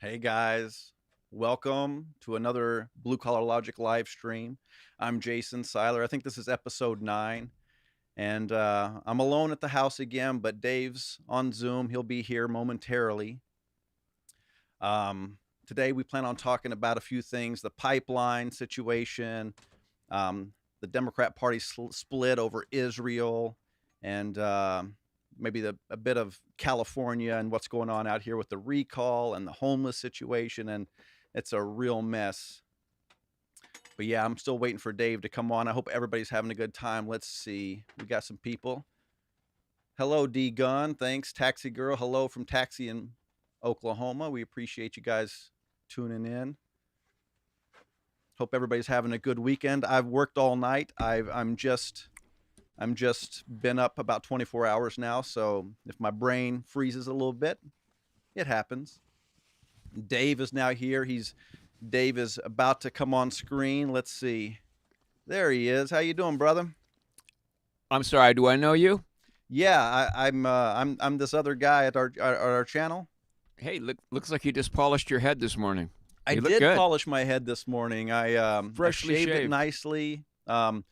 Hey guys, welcome to another Blue Collar Logic live stream. I'm Jason Seiler. I think this is episode 9, and I'm alone at the house again, but Dave's on Zoom. He'll be here momentarily. Today we plan on talking about a few things: the pipeline situation, the Democrat Party split over Israel, and maybe a bit of California and what's going on out here with the recall and the homeless situation, and it's a real mess. But yeah, I'm still waiting for Dave to come on. I hope everybody's having a good time. Let's see. We got some people. Hello, D Gun. Thanks, Taxi Girl. Hello from Taxi in Oklahoma. We appreciate you guys tuning in. Hope everybody's having a good weekend. I've worked all night. I'm just been up about 24 hours now, so if my brain freezes a little bit, it happens. Dave is now here. Dave is about to come on screen. Let's see. There he is. How you doing, brother? I'm sorry. Do I know you? Yeah, I'm this other guy at our channel. Hey, looks like you just polished your head this morning. I look did good. polish my head this morning. I Freshly shaved it shaved. nicely. I'm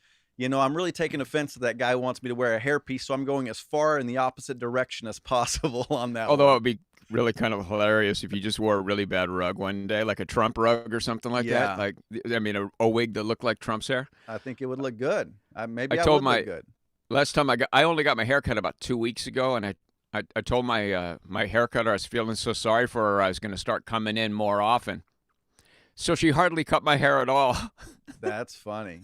really taking offense to that guy who wants me to wear a hairpiece, so I'm going as far in the opposite direction as possible on that Although one. it would be really kind of hilarious if you just wore a really bad rug one day, like a Trump rug or something like Yeah. that. Like, I mean, a wig that looked like Trump's hair. I think it would look good. Maybe I I told would look good. Last time I only got my hair cut about 2 weeks ago, and I told my my haircutter I was feeling so sorry for her I was going to start coming in more often. So she hardly cut my hair at all. That's funny.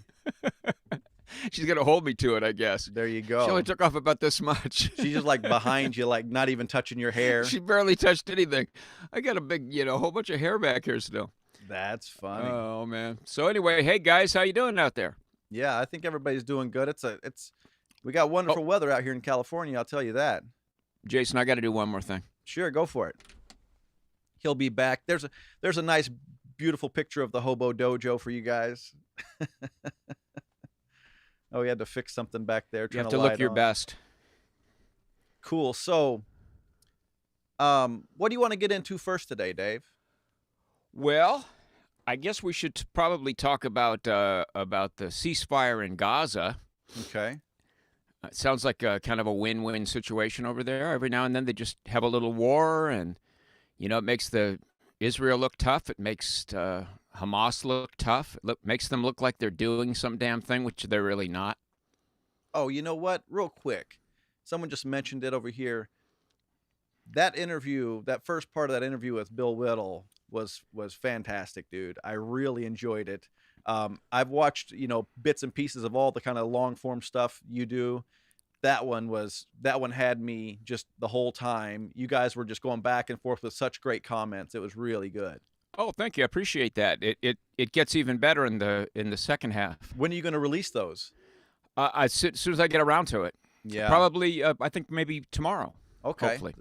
She's going to hold me to it, I guess. There you She go. only took off about this much. She's just like behind you, like not even touching your hair. She barely touched anything. I got a big, whole bunch of hair back here still. That's funny. Oh man. So anyway, hey guys, how you doing out there? Yeah, I think everybody's doing good. We got wonderful weather out here in California, I'll tell you that. Jason, I got to do one more thing. Sure, go for it. He'll be back. There's a nice, beautiful picture of the Hobo Dojo for you guys. Oh, we had to fix something back there. You have to look your best. Cool. So, what do you want to get into first today, Dave? Well, I guess we should probably talk about the ceasefire in Gaza. Okay. It sounds like a kind of a win-win situation over there. Every now and then they just have a little war, and it makes Israel look tough. It makes Hamas look tough. Makes them look like they're doing some damn thing, which they're really not. Oh, you know what? Real quick, someone just mentioned it over here. That interview, that first part of that interview with Bill Whittle was fantastic, dude. I really enjoyed it. I've watched, bits and pieces of all the kind of long form stuff you do. That one had me just the whole time. You guys were just going back and forth with such great comments. It was really good. Oh, thank you. I appreciate that. It gets even better in the second half. When are you going to release those? As soon as I get around to it. Yeah. Probably, I think maybe tomorrow. Okay. Hopefully.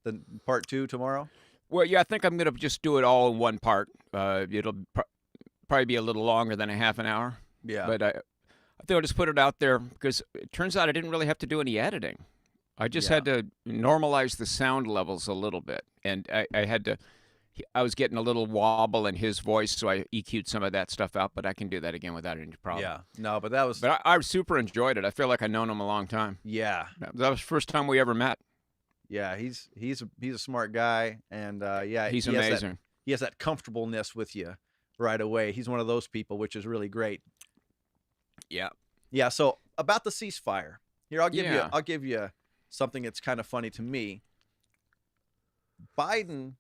The part 2 tomorrow? Well, yeah, I think I'm going to just do it all in one part. It'll probably be a little longer than a half an hour. Yeah. But I think I'll just put it out there because it turns out I didn't really have to do any editing. I just had to normalize the sound levels a little bit. And I was getting a little wobble in his voice, so I EQ'd some of that stuff out, but I can do that again without any problem. Yeah. No, but that was... But I super enjoyed it. I feel like I've known him a long time. Yeah. That was the first time we ever met. Yeah, he's a smart guy, and He's amazing. He has that comfortableness with you right away. He's one of those people, which is really great. Yeah. Yeah. So about the ceasefire, here I'll Yeah. give you something that's kind of funny to me. Biden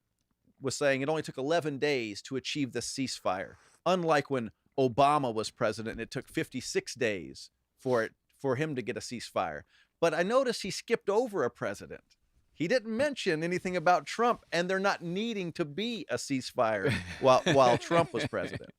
was saying it only took 11 days to achieve the ceasefire, unlike when Obama was president and it took 56 days for him to get a ceasefire. But I noticed he skipped over a president. He didn't mention anything about Trump, and there not needing to be a ceasefire while Trump was president.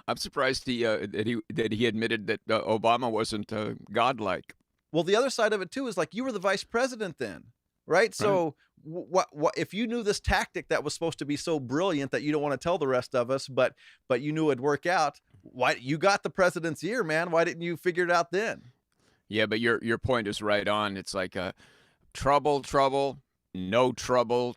I'm surprised that he admitted that Obama wasn't godlike. Well, the other side of it too is like you were the vice president then, right? So what if you knew this tactic that was supposed to be so brilliant that you don't want to tell the rest of us, but you knew it'd work out? Why you got the president's ear, man? Why didn't you figure it out then? Yeah, but your point is right on. It's like trouble, no trouble,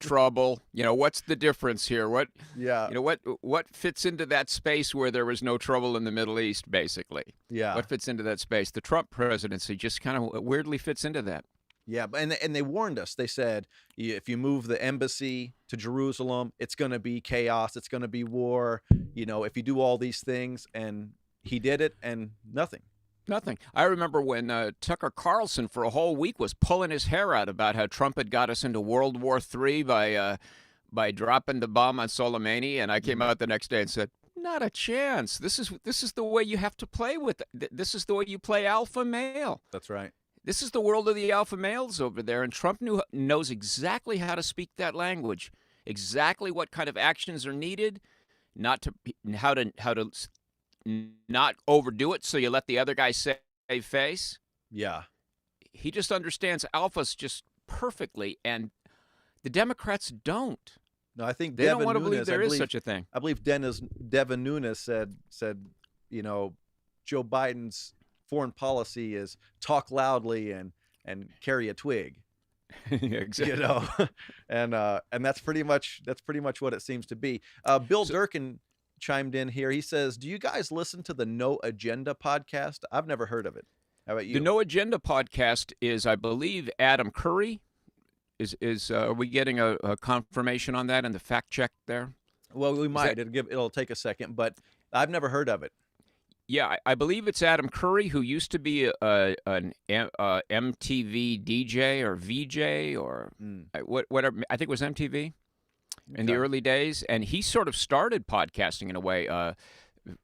trouble. What's the difference here? Yeah. What fits into that space where there was no trouble in the Middle East, basically? Yeah. What fits into that space? The Trump presidency just kind of weirdly fits into that. Yeah, and they warned us. They said, if you move the embassy to Jerusalem, it's going to be chaos. It's going to be war. If you do all these things, and he did it, and nothing. Nothing. I remember when Tucker Carlson for a whole week was pulling his hair out about how Trump had got us into World War III by dropping the bomb on Soleimani, and I came out the next day and said, not a chance. This is the way you have to play with it. This is the way you play alpha male. That's right. This is the world of the alpha males over there, and Trump knows exactly how to speak that language, exactly what kind of actions are needed, how to not overdo it so you let the other guy save face. Yeah. He just understands alphas just perfectly, and the Democrats don't. No, I think they Devin don't want to Nunes, believe there is such a thing. I believe Devin Nunes said, Joe Biden's foreign policy is talk loudly and carry a twig. Yeah, exactly. And that's pretty much what it seems to be. Bill Durkin chimed in here. He says, "Do you guys listen to the No Agenda podcast? I've never heard of it. How about you?" The No Agenda podcast is, I believe, Adam Curry. Are we getting a confirmation on that and the fact check there? Well, we might. It'll take a second, but I've never heard of it. Yeah, I believe it's Adam Curry, who used to be an MTV DJ or VJ or whatever. I think it was MTV in the early days, and he sort of started podcasting in a way.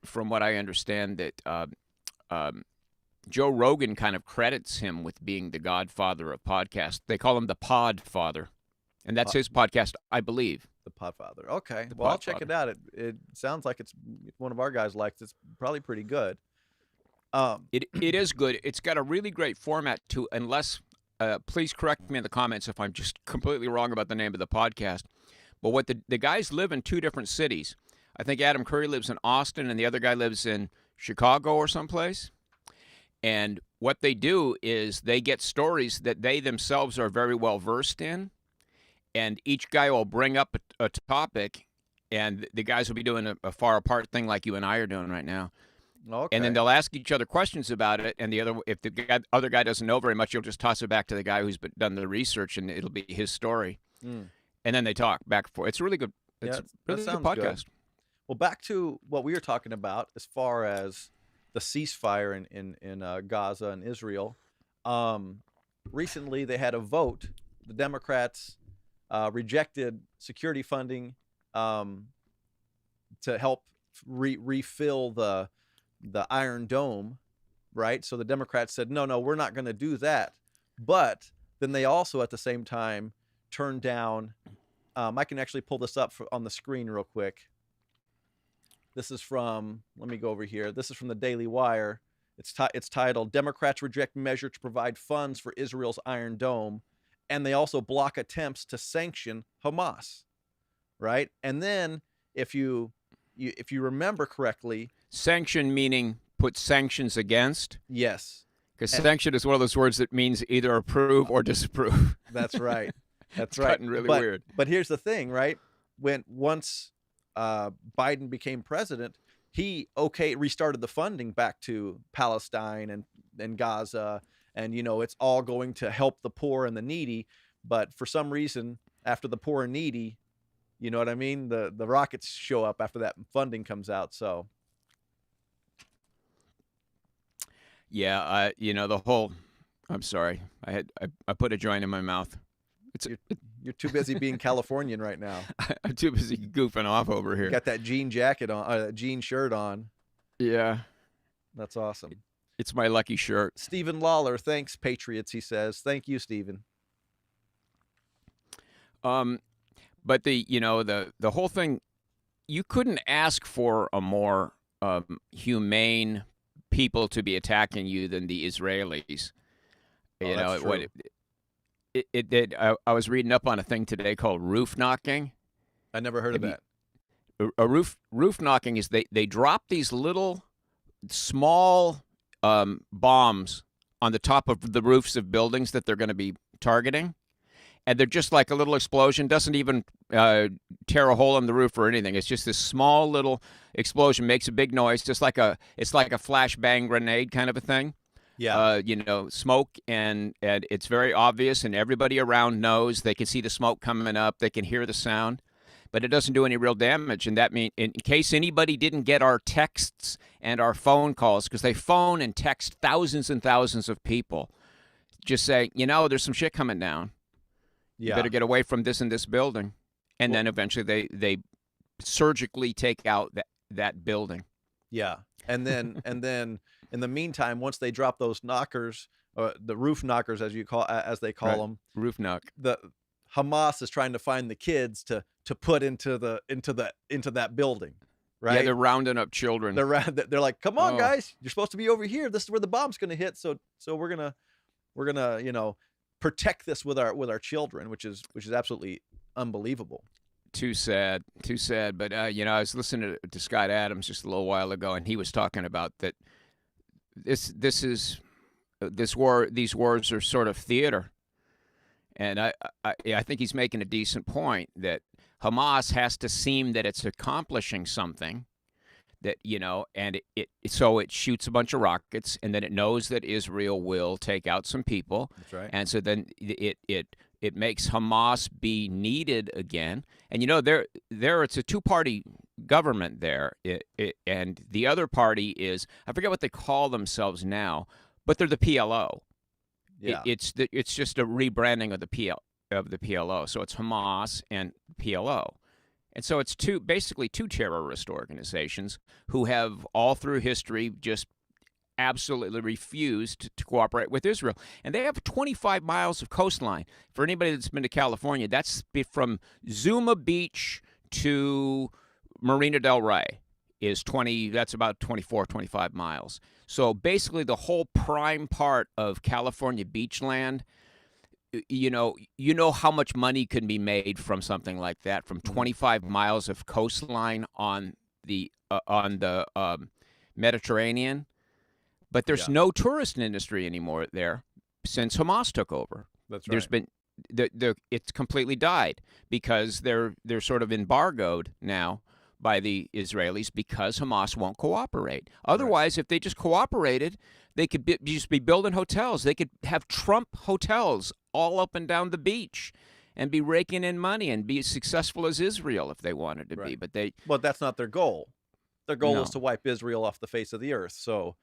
From what I understand, that Joe Rogan kind of credits him with being the godfather of podcasts. They call him the Podfather, and that's his podcast, I believe. The Podfather. Okay. Well, I'll check it out. It sounds like it's one of our guys likes. It's probably pretty good. It is good. It's got a really great format too. Unless, please correct me in the comments if I'm just completely wrong about the name of the podcast. But what the guys live in two different cities. I think Adam Curry lives in Austin, and the other guy lives in Chicago or someplace. And what they do is they get stories that they themselves are very well versed in. And each guy will bring up a topic, and the guys will be doing a far apart thing like you and I are doing right now. Okay. And then they'll ask each other questions about it, and if the other guy doesn't know very much, you'll just toss it back to the guy who's done the research, and it'll be his story. And then they talk back and forth. It's really good. It's really good podcast. Good. Well, back to what we were talking about as far as the ceasefire in Gaza and Israel. Recently, they had a vote. The Democrats rejected security funding to help refill the Iron Dome, right? So the Democrats said, no, we're not going to do that. But then they also at the same time turned down, I can actually pull this up on the screen real quick. This is from, let me go over here. This is from the Daily Wire. It's titled, "Democrats Reject Measure to Provide Funds for Israel's Iron Dome." And they also block attempts to sanction Hamas, right? And then if you remember correctly, sanction meaning put sanctions against. Yes, because sanction is one of those words that means either approve or disapprove. That's right. That's right. It's gotten really weird. But here's the thing, right? Once Biden became president, he restarted the funding back to Palestine and Gaza. And, it's all going to help the poor and the needy. But for some reason, after the poor and needy, you know what I mean? The rockets show up after that funding comes out. So. Yeah, the whole. I'm sorry. I put a joint in my mouth. You're too busy being Californian right now. I'm too busy goofing off over here. You got that jean jacket on, jean shirt on. Yeah. That's awesome. It's my lucky shirt. Stephen Lawler, thanks, Patriots, he says. Thank you, Stephen. But the whole thing, you couldn't ask for a more humane people to be attacking you than the Israelis. That's true. I was reading up on a thing today called roof knocking. I never heard of that. A roof knocking is they drop these little small bombs on the top of the roofs of buildings that they're going to be targeting, and they're just like a little explosion. Doesn't even tear a hole in the roof or anything. It's just this small little explosion, makes a big noise, just like it's like a flashbang grenade kind of a thing. Yeah. Smoke, and it's very obvious, and everybody around knows. They can see the smoke coming up. They can hear the sound, but it doesn't do any real damage. And that means, in case anybody didn't get our texts and our phone calls, because they phone and text thousands and thousands of people, just say, there's some shit coming down. You better get away from this and this building. And then eventually they surgically take out that building. Yeah. And then in the meantime, once they drop those knockers, the roof knockers, as they call them, roof knock, the Hamas is trying to find the kids to put into that building, right? Yeah, they're rounding up children. They're like, come on, guys, you're supposed to be over here. This is where the bomb's going to hit. So we're gonna protect this with our children, which is absolutely unbelievable. Too sad. But I was listening to Scott Adams just a little while ago, and he was talking about that. These wars are sort of theater, and I think he's making a decent point that Hamas has to seem that it's accomplishing something, that and so it shoots a bunch of rockets, and then it knows that Israel will take out some people. That's right. And so then it makes Hamas be needed again. And there it's a two-party government there. And the other party is, I forget what they call themselves now, but they're the PLO. Yeah. It's just a rebranding of the PLO. So it's Hamas and PLO. And so it's basically two terrorist organizations who have all through history just absolutely refused to cooperate with Israel. And they have 25 miles of coastline. For anybody that's been to California, that's from Zuma Beach to Marina del Rey that's about 24, 25 miles. So basically the whole prime part of California beach land, you know how much money can be made from something like that, from 25 miles of coastline on the Mediterranean. But there's no tourist industry anymore there since Hamas took over. That's right. It's completely died because they're sort of embargoed now by the Israelis because Hamas won't cooperate. Otherwise, if they just cooperated, they could just be building hotels. They could have Trump hotels all up and down the beach and be raking in money and be as successful as Israel if they wanted to be. But that's not their goal. Their goal is to wipe Israel off the face of the earth. So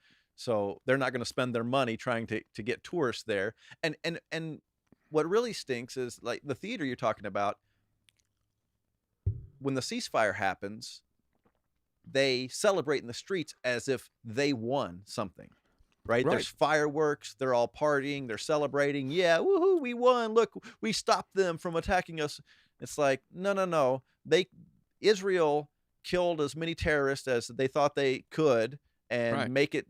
they're not going to spend their money trying to get tourists there. And what really stinks is, like, the theater you're talking about. When the ceasefire happens, they celebrate in the streets as if they won something, right? There's fireworks. They're all partying. They're celebrating. Yeah, woohoo, we won. Look, we stopped them from attacking us. It's like, no. Israel killed as many terrorists as they thought they could and make it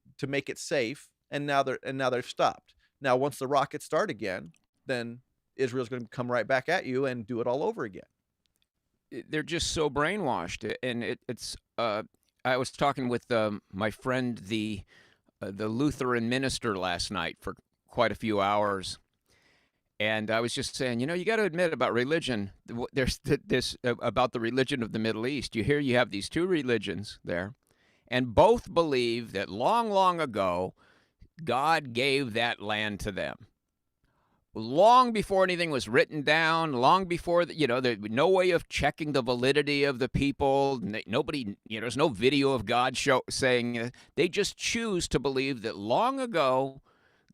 safe. And now they've stopped. Now, once the rockets start again, then Israel's going to come right back at you and do it all over again. They're just so brainwashed, and it's. I was talking with my friend, the Lutheran minister, last night for quite a few hours, and I was just saying, you got to admit about religion. There's this about the religion of the Middle East. You have these two religions there, and both believe that long, long ago, God gave that land to them. Long before anything was written down, long before there was no way of checking the validity of the people. Nobody, there's no video of God saying. They just choose to believe that long ago,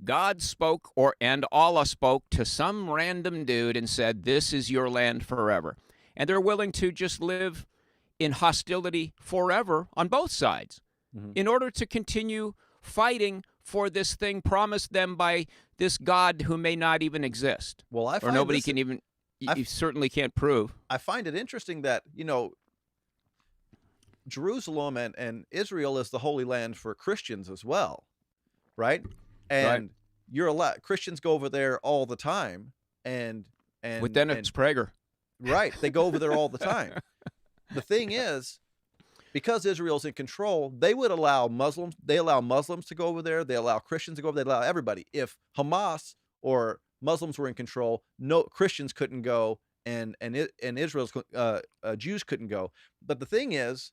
God spoke and Allah spoke to some random dude and said, "This is your land forever," and they're willing to just live in hostility forever on both sides, in order to continue fighting for this thing promised them by this God who may not even exist. Well, I find or nobody can even. You certainly can't prove. I find it interesting that Jerusalem and Israel is the Holy Land for Christians as well, right? And you're allowed. Christians go over there all the time, and with Dennis Prager, right? They go over there all the time. The thing is, because Israel's in control, they would allow Muslims. They allow Muslims to go over there. They allow Christians to go over there. They allow everybody. If Hamas or Muslims were in control. No Christians couldn't go, and Israel's Jews couldn't go. But the thing is,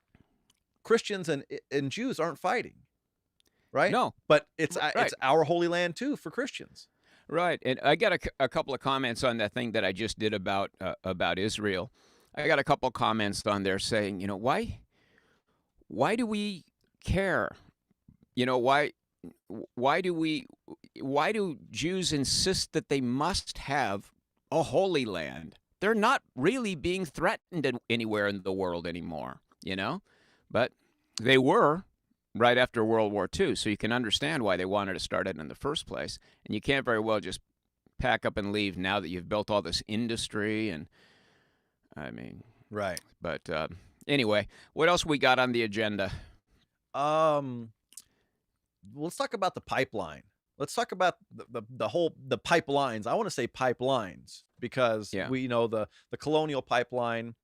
Christians and Jews aren't fighting, right? No. But it's Right. our holy land too for Christians. Right. And I got a couple of comments on that thing that I just did about Israel. I got a couple of comments on there saying, why do we care? Why do Jews insist that they must have a holy land? They're not really being threatened anywhere in the world anymore, but they were right after World War II. So you can understand why they wanted to start it in the first place. And you can't very well just pack up and leave now that you've built all this industry. And I mean, right. But anyway, what else we got on the agenda? Let's talk about the pipeline. Let's talk about the pipelines. I want to say pipelines because we the colonial pipeline.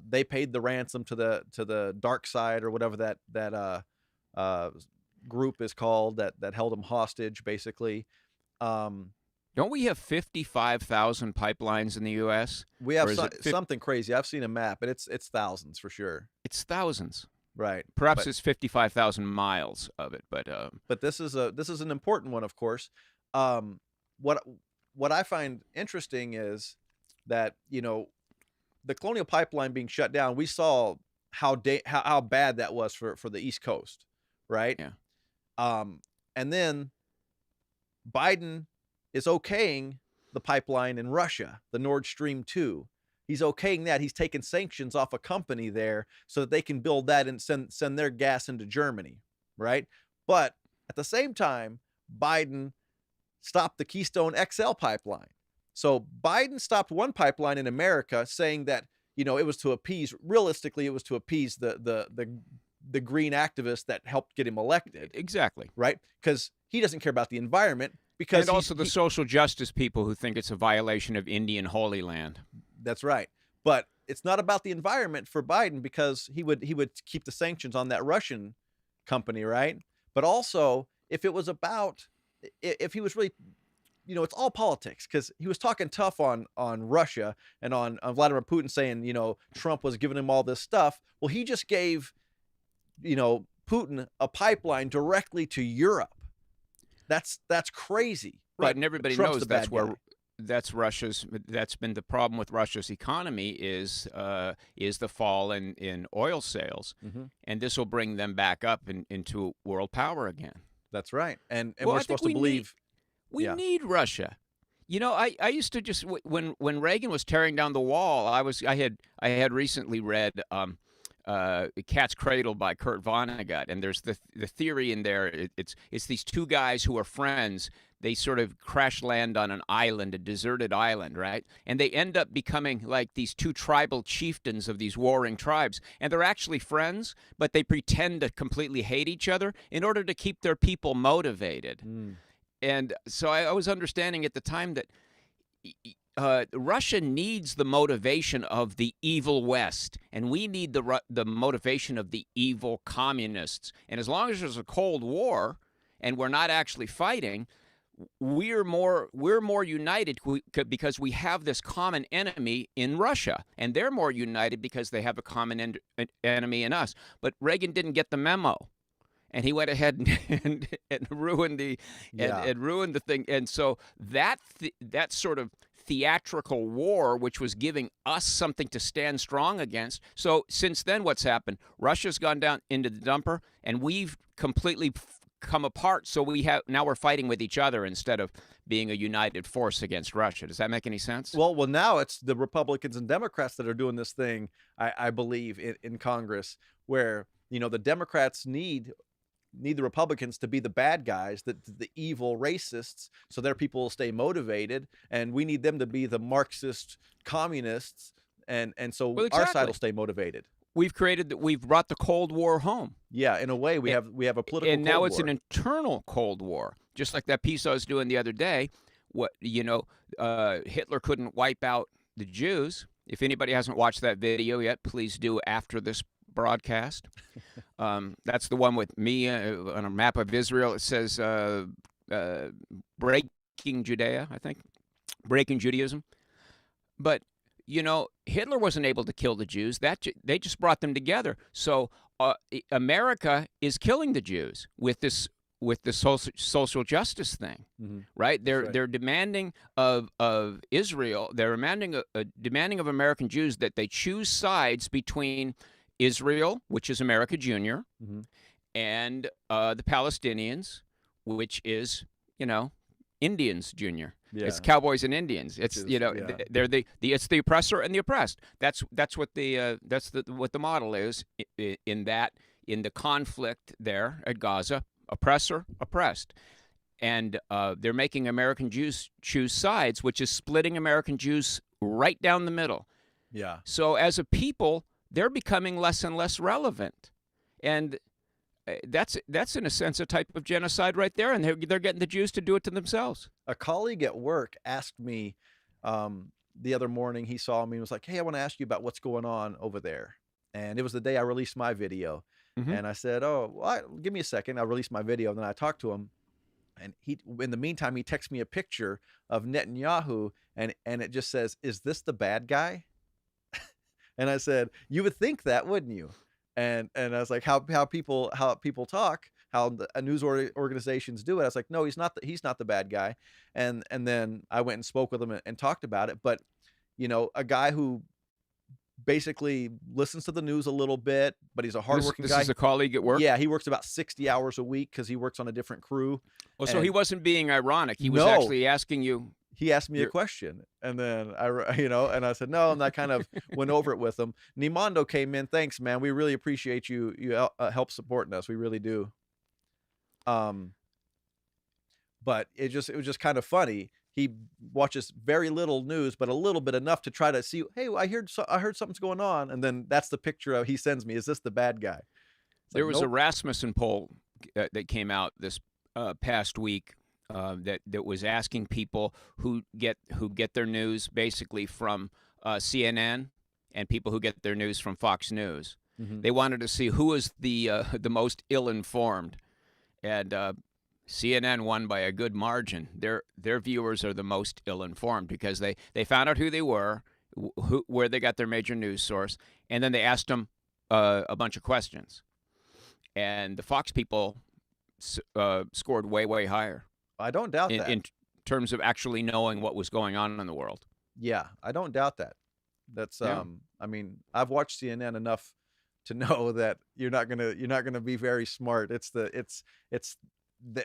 They paid the ransom to the dark side or whatever that group is called that held them hostage, basically. Don't we have 55,000 pipelines in the U.S.? We have something crazy. I've seen a map, and it's thousands for sure. It's thousands. Right. Perhaps it's 55,000 miles of it, but this is an important one, of course. What I find interesting is that the colonial pipeline being shut down. We saw how bad that was for the East Coast, right? Yeah. And then Biden is okaying the pipeline in Russia, the Nord Stream 2. He's okaying that. He's taking sanctions off a company there so that they can build that and send their gas into Germany, right? But at the same time, Biden stopped the Keystone XL pipeline. So Biden stopped one pipeline in America, saying that it was to appease. Realistically, it was to appease the green activists that helped get him elected. Exactly. Right? Because he doesn't care about the environment. And also the social justice people who think it's a violation of Indian Holy Land. That's right. But it's not about the environment for Biden because he would keep the sanctions on that Russian company, right? But also, if he was really, it's all politics because he was talking tough on Russia and on Vladimir Putin saying, Trump was giving him all this stuff. Well, he just gave, Putin a pipeline directly to Europe. That's crazy. Right, and everybody knows that's been the problem with Russia's economy is the fall in oil sales, and this will bring them back up into world power again. That's right, and we're supposed to believe we need Russia. I used to just when Reagan was tearing down the wall, I had recently read Cat's Cradle by Kurt Vonnegut, and there's the theory in there. It's these two guys who are friends. They sort of crash land on an island, a deserted island, right? And they end up becoming like these two tribal chieftains of these warring tribes. And they're actually friends, but they pretend to completely hate each other in order to keep their people motivated. And so I was understanding at the time that Russia needs the motivation of the evil West, and we need the motivation of the evil communists. And as long as there's a Cold War and we're not actually fighting, we're more united because we have this common enemy in Russia, and they're more united because they have a common enemy in us. But Reagan didn't get the memo, and he went ahead and ruined ruined the thing. And so that sort of theatrical war, which was giving us something to stand strong against. So since then, what's happened? Russia's gone down into the dumper, and we've completely come apart. So now we're fighting with each other instead of being a united force against Russia. Does that make any sense? Well, now it's the Republicans and Democrats that are doing this thing, I believe, in Congress, where the Democrats need the Republicans to be the bad guys, the evil racists, so their people will stay motivated, and we need them to be the Marxist communists, and so our side will stay motivated. We've brought the Cold War home. Yeah, in a way, we have a political and now Cold it's War. an internal Cold War, just like that piece I was doing the other day. Hitler couldn't wipe out the Jews. If anybody hasn't watched that video yet, please do after this broadcast. That's the one with me on a map of Israel. It says breaking Judea, I think. breaking Judaism. But, you know, Hitler wasn't able to kill the Jews. They just brought them together. So America is killing the Jews with this social justice thing, right? They're demanding of Israel. They're demanding of American Jews that they choose sides between Israel, which is America Junior, and the Palestinians, which is, you know, Indians Junior. Yeah. It's cowboys and Indians. It's they're it's the oppressor and the oppressed. That's what what the model is in the conflict there at Gaza. Oppressor, oppressed. And they're making American Jews choose sides, which is splitting American Jews right down the middle. Yeah. So as a people, they're becoming less and less relevant. And that's in a sense a type of genocide right there, and they're getting the Jews to do it to themselves. A colleague at work asked me the other morning, he saw me and was like, hey, I want to ask you about what's going on over there. And it was the day I released my video. And I said, oh, well, give me a second. I released my video. And then I talked to him. And in the meantime, he texts me a picture of Netanyahu. And it just says, is this the bad guy? And I said, you would think that, wouldn't you? And I was like, how people talk, how the news organizations do it. I was like, no, he's not the bad guy. And then I went and spoke with him and talked about it. But, you know, a guy who basically listens to the news a little bit, but he's a hardworking guy. This is a colleague at work? Yeah, he works about 60 hours a week because he works on a different crew. Well, so he wasn't being ironic. He was actually asking you. He asked me a question, and then I said no, and I kind of went over it with him. Nimondo came in. Thanks, man. We really appreciate you help supporting us. We really do. But it was just kind of funny. He watches very little news, but a little bit enough to try to see, hey, I heard something's going on. And then that's the picture he sends me. Is this the bad guy? There was a Rasmussen poll that came out this past week that was asking people who get their news basically from CNN and people who get their news from Fox News. They wanted to see who was the most ill-informed. And CNN won by a good margin. Their viewers are the most ill-informed because they found out who they were, where they got their major news source, and then they asked them a bunch of questions. And the Fox people scored way, way higher. I don't doubt that. In terms of actually knowing what was going on in the world. Yeah, I don't doubt that. That's I mean, I've watched CNN enough to know that you're not gonna be very smart.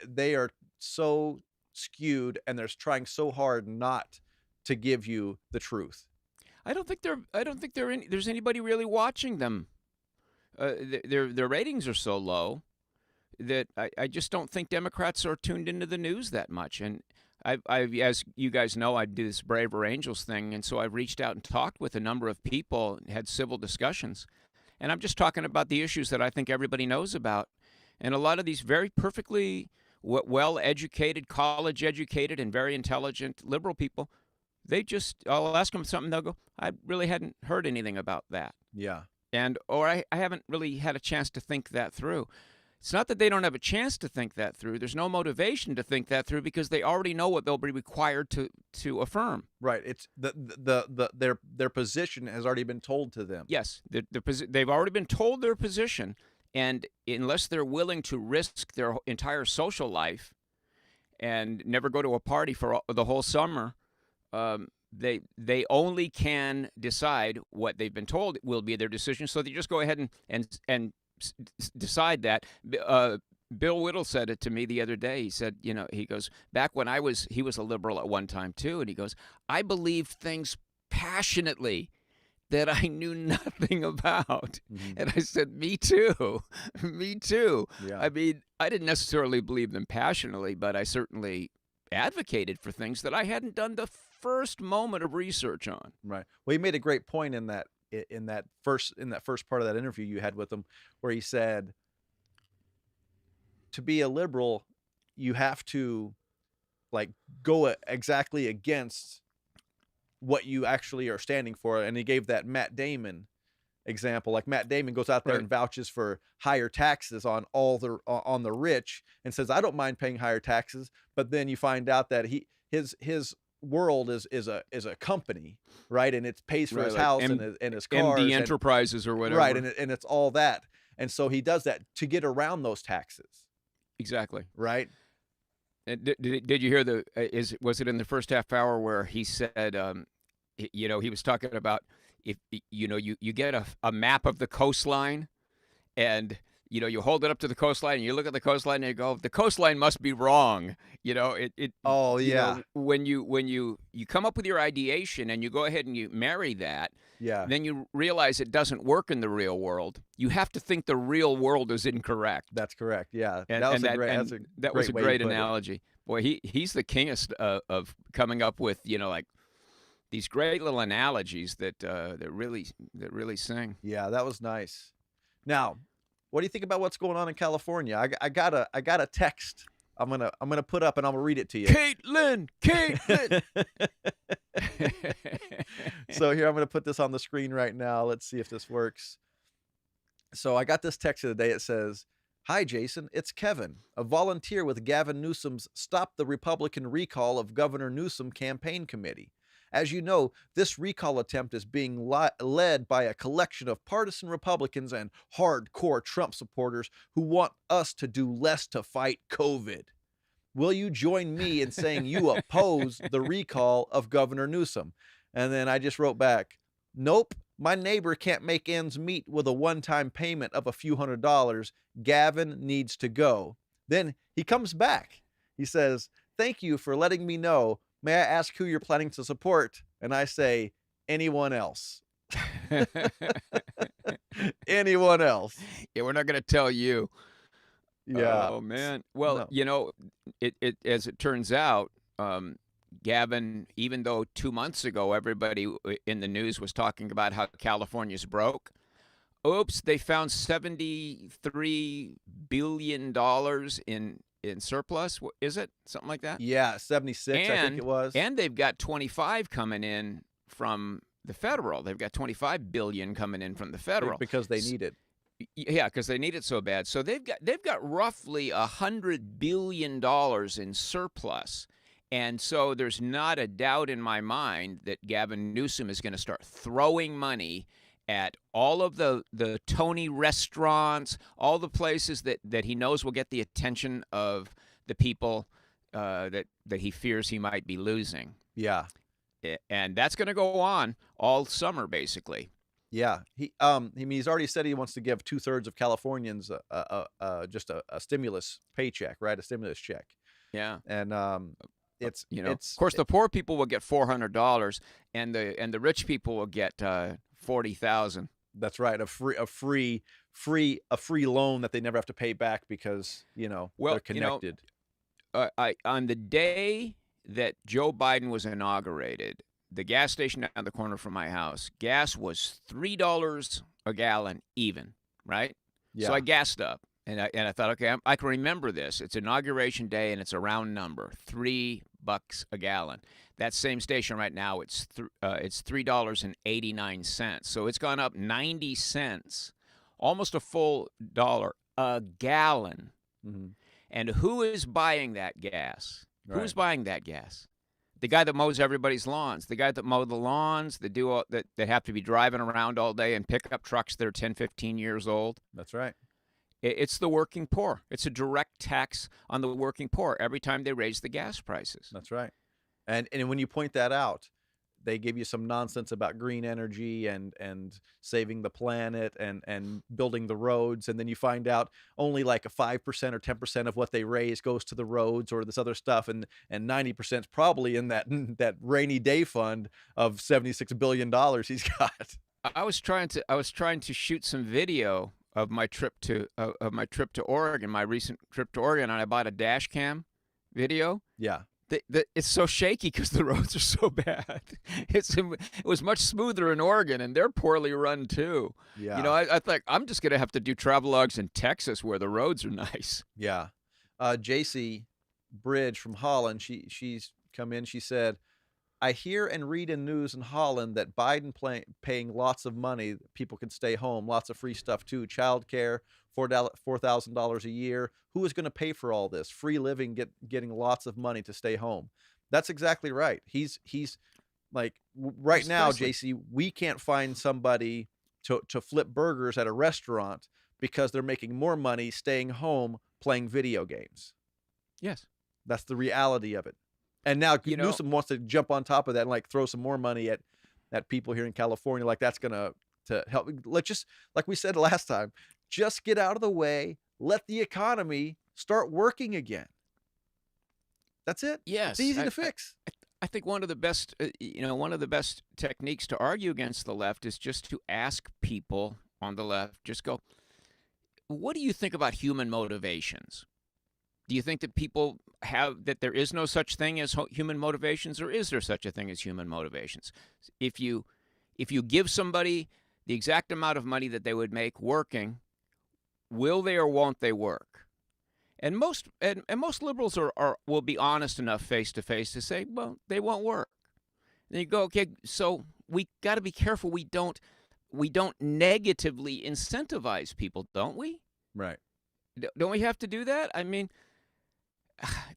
They are so skewed, and they're trying so hard not to give you the truth. I don't think there's anybody really watching them. Their ratings are so low that I just don't think Democrats are tuned into the news that much. And I've as you guys know, I do this Braver Angels thing, and so I've reached out and talked with a number of people, and had civil discussions, and I'm just talking about the issues that I think everybody knows about. And a lot of these very perfectly well-educated, college-educated, and very intelligent liberal people, I'll ask them something, they'll go, I really hadn't heard anything about that. Yeah. Or I haven't really had a chance to think that through. It's not that they don't have a chance to think that through. There's no motivation to think that through because they already know what they'll be required to affirm. Right. It's their position has already been told to them. Yes, they've already been told their position. And unless they're willing to risk their entire social life and never go to a party for the whole summer, they only can decide what they've been told will be their decision. So they just go ahead and decide that. Bill Whittle said it to me the other day. He said, he goes, back when he was a liberal at one time too, and he goes, I believed things passionately that I knew nothing about. And I said, me too. Me too. Yeah. I mean, I didn't necessarily believe them passionately, but I certainly advocated for things that I hadn't done the first moment of research on. Right. Well, he made a great point in that first part of that interview you had with him, where he said, to be a liberal, you have to go exactly against what you actually are standing for. And he gave that Matt Damon example. Like, Matt Damon goes out there and vouches for higher taxes on on the rich and says, I don't mind paying higher taxes. But then you find out that his world is a company, right? And it pays for Right, his like house and his MD cars and Enterprises or right, whatever. and it's all that. And so he does that to get around those taxes, Exactly. right? And did you hear was it in the first half hour where he said, he was talking about if you get a map of the coastline, and you hold it up to the coastline and you look at the coastline and you go, the coastline must be wrong. It Oh yeah, when you come up with your ideation and you go ahead and you marry that, yeah, then you realize it doesn't work in the real world. You have to think the real world is incorrect. that's correct. Yeah, And that was and a that great and that's a that was great a way to great put it. analogy. Boy, he's the kingest of coming up with like these great little analogies that really sing. Yeah, that was nice. Now, what do you think about what's going on in California? I got a text. I'm gonna put up and I'm gonna read it to you. Caitlin. So here I'm gonna put this on the screen right now. Let's see if this works. So I got this text of the day. It says, "Hi Jason, it's Kevin, a volunteer with Gavin Newsom's Stop the Republican Recall of Governor Newsom campaign committee. As you know, this recall attempt is being led by a collection of partisan Republicans and hardcore Trump supporters who want us to do less to fight COVID. Will you join me in saying you oppose the recall of Governor Newsom?" And then I just wrote back, "Nope, my neighbor can't make ends meet with a one-time payment of a few $100s. Gavin needs to go." Then he comes back. He says, "Thank you for letting me know. May I ask who you're planning to support?" And I say, anyone else. Anyone else. Yeah, we're not going to tell you. Yeah. Oh man. Well, No. it as it turns out, Gavin, even though 2 months ago everybody in the news was talking about how California's broke, oops, they found $73 billion in surplus. Is it something like that? Yeah, 76, I think it was. And they've got 25 coming in from the federal. They've got 25 billion coming in from the federal because they need it. Yeah, because they need it so bad. So they've got roughly $100 billion in surplus. And so there's not a doubt in my mind that Gavin Newsom is going to start throwing money at all of the Tony restaurants, all the places that he knows will get the attention of the people that he fears he might be losing. Yeah. And that's going to go on all summer, basically. Yeah, he's already said he wants to give 2/3 of Californians just a stimulus paycheck, right? A stimulus check. Yeah, and it's of course the poor people will get $400, and the rich people will get 40,000. That's right, a free loan that they never have to pay back because they're connected. On the day that Joe Biden was inaugurated, the gas station down the corner from my house, gas was $3 a gallon even, right? Yeah. So I gassed up, and I thought, okay, I can remember this. It's inauguration day, and it's a round number, $3 a gallon. That same station right now, it's $3.89. So it's gone up 90 cents, almost a full dollar a gallon. Mm-hmm. And who is buying that gas? Right. Who's buying that gas? The guy that mows everybody's lawns, the guy that mow the lawns, that have to be driving around all day and pick up trucks that are 10, 15 years old. That's right. It's the working poor. It's a direct tax on the working poor every time they raise the gas prices. That's right. And when you point that out, they give you some nonsense about green energy and saving the planet and building the roads, and then you find out only like a 5% or 10% of what they raise goes to the roads or this other stuff, and 90% is probably in that rainy day fund of $76 billion he's got. I was trying to shoot some video of my trip to Oregon, my recent trip to Oregon, and I bought a dash cam video. Yeah. It's so shaky because the roads are so bad. It was much smoother in Oregon, and they're poorly run too. Yeah. I thought I'm just gonna have to do travelogues in Texas where the roads are nice. Yeah. JC Bridge from Holland, she's come in. She said, "I hear and read in news in Holland that Biden paying lots of money. People can stay home. Lots of free stuff too. Childcare, $4,000 a year. Who is going to pay for all this? Free living, getting lots of money to stay home." That's exactly right. He's like right now, JC, we can't find somebody to flip burgers at a restaurant because they're making more money staying home playing video games. Yes. That's the reality of it. And now Newsom wants to jump on top of that and like throw some more money at people here in California. Like that's gonna to help. Let's just, like we said last time, just get out of the way. Let the economy start working again. That's it. Yes, it's easy to fix. I think one of the best, one of the best techniques to argue against the left is just to ask people on the left, just go, what do you think about human motivations? Do you think that people that there is no such thing as human motivations, or is there such a thing as human motivations? If you give somebody the exact amount of money that they would make working, will they or won't they work? And most liberals will be honest enough face to face to say, well, they won't work. And you go, okay, so we got to be careful. We don't negatively incentivize people, don't we? Right. Don't we have to do that? I mean,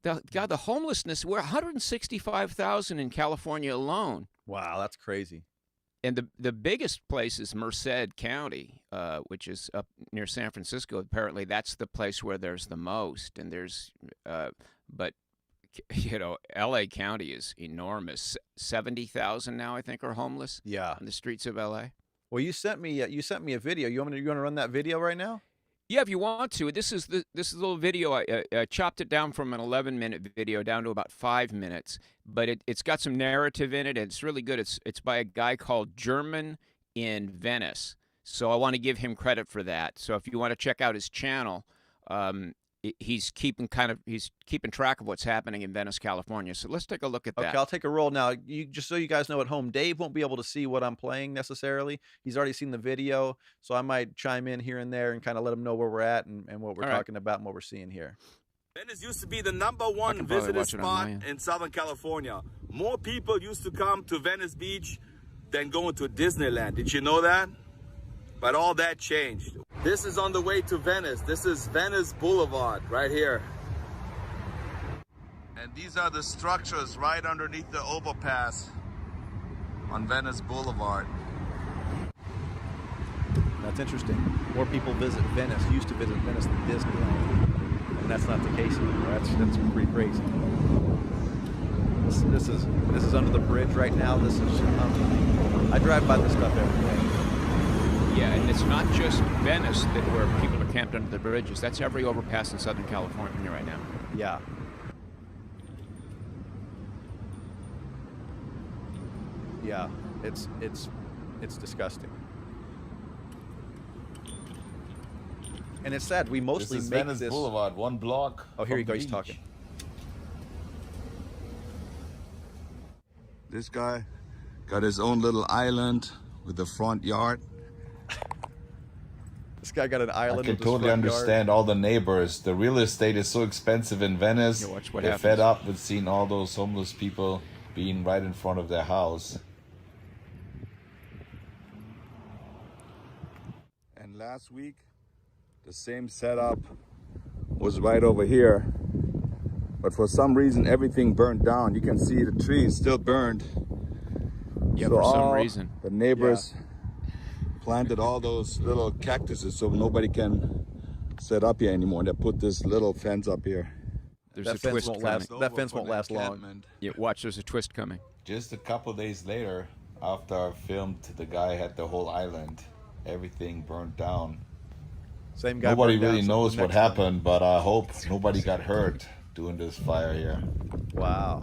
the homelessness, we're 165,000 in California alone. Wow, that's crazy. And the biggest place is Merced County, which is up near San Francisco. Apparently, that's the place where there's the most. And but L.A. County is enormous. 70,000 now, I think, are homeless. Yeah, on the streets of L.A. Well, you sent me a video. You want to run that video right now? Yeah, if you want to. This is a little video. I chopped it down from an 11-minute video down to about 5 minutes, but it's got some narrative in it, and it's really good. It's by a guy called German in Venice, so I want to give him credit for that. So if you want to check out his channel, he's keeping track of what's happening in Venice, California. So let's take a look at that. Okay, I'll take a roll now. Just so you guys know at home, Dave won't be able to see what I'm playing necessarily. He's already seen the video, so I might chime in here and there and kind of let him know where we're at and what we're talking about and what we're seeing here. Venice used to be the #1 visitor spot in Southern California. More people used to come to Venice Beach than going to Disneyland. Did you know that? But all that changed. This is on the way to Venice. This is Venice Boulevard right here. And these are the structures right underneath the overpass on Venice Boulevard. That's interesting. More people used to visit Venice than Disneyland. And that's not the case anymore. That's pretty crazy. This is under the bridge right now. This is I drive by this stuff every day. Yeah, and it's not just Venice where people are camped under the bridges. That's every overpass in Southern California right now. Yeah. Yeah, it's disgusting. And it's sad. We mostly this is make Venice this Boulevard, 1 block. Oh, here you go. He's talking. This guy got his own little island with a front yard. This guy got an island. I can totally understand all the neighbors. The real estate is so expensive in Venice. They're fed up with seeing all those homeless people being right in front of their house. And last week, the same setup was right over here. But for some reason, everything burned down. You can see the trees still burned. Yeah, so for some reason. The neighbors planted all those little cactuses so nobody can set up here anymore. They put this little fence up here. There's a twist coming. That fence won't last long. Yeah, watch, there's a twist coming. Just a couple days later, after I filmed, the guy had the whole island. Everything burned down. Same guy. Nobody really knows what happened, but I hope nobody got hurt doing this fire here. Wow.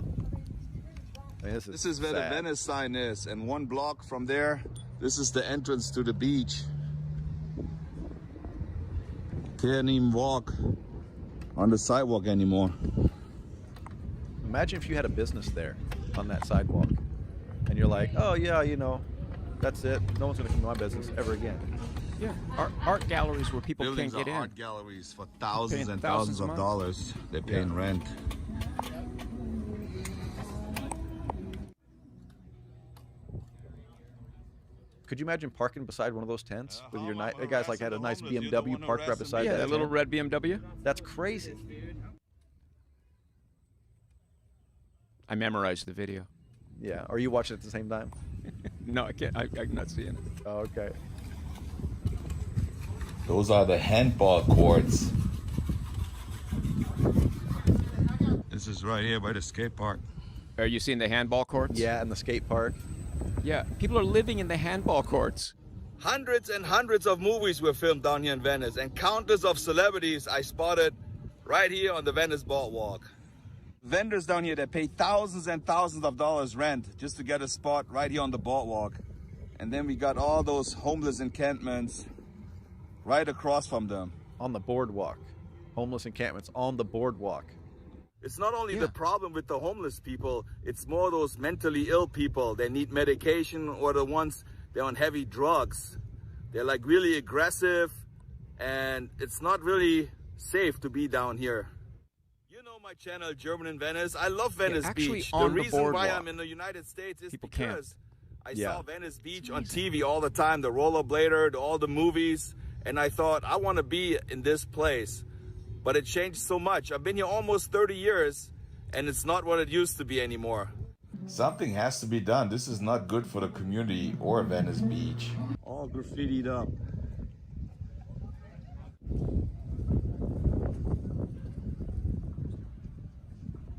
I mean, this is where the Venice sign is, and 1 block from there, this is the entrance to the beach. Can't even walk on the sidewalk anymore. Imagine if you had a business there on that sidewalk, and you're like, oh yeah, that's it. No one's gonna come to my business ever again. Yeah, art galleries where people Buildings can't get in. Art galleries for thousands and thousands of dollars. They're paying rent. Could you imagine parking beside one of those tents with your night? The guys like had a nice BMW parked right beside that. Yeah, that little red BMW. That's crazy. I memorized the video. Yeah. Or you watch it at the same time? No, I can't. I'm not seeing it. Oh, okay. Those are the handball courts. This is right here by the skate park. Are you seeing the handball courts? Yeah, and the skate park. Yeah, people are living in the handball courts. Hundreds and hundreds of movies were filmed down here in Venice, and countless of celebrities I spotted right here on the Venice Boardwalk. Vendors down here that pay thousands and thousands of dollars rent just to get a spot right here on the boardwalk. And then we got all those homeless encampments right across from them. On the boardwalk. Homeless encampments on the boardwalk. It's not only the problem with the homeless people, it's more those mentally ill people. They need medication, or the ones they're on heavy drugs. They're like really aggressive, and it's not really safe to be down here. You know my channel, German in Venice. I love Venice Beach. The reason why I'm in the United States is because I saw Venice Beach on TV all the time, the rollerblader, all the movies, and I thought, I want to be in this place. But it changed so much. I've been here almost 30 years, and it's not what it used to be anymore. Something has to be done. This is not good for the community or Venice Beach. All graffitied up.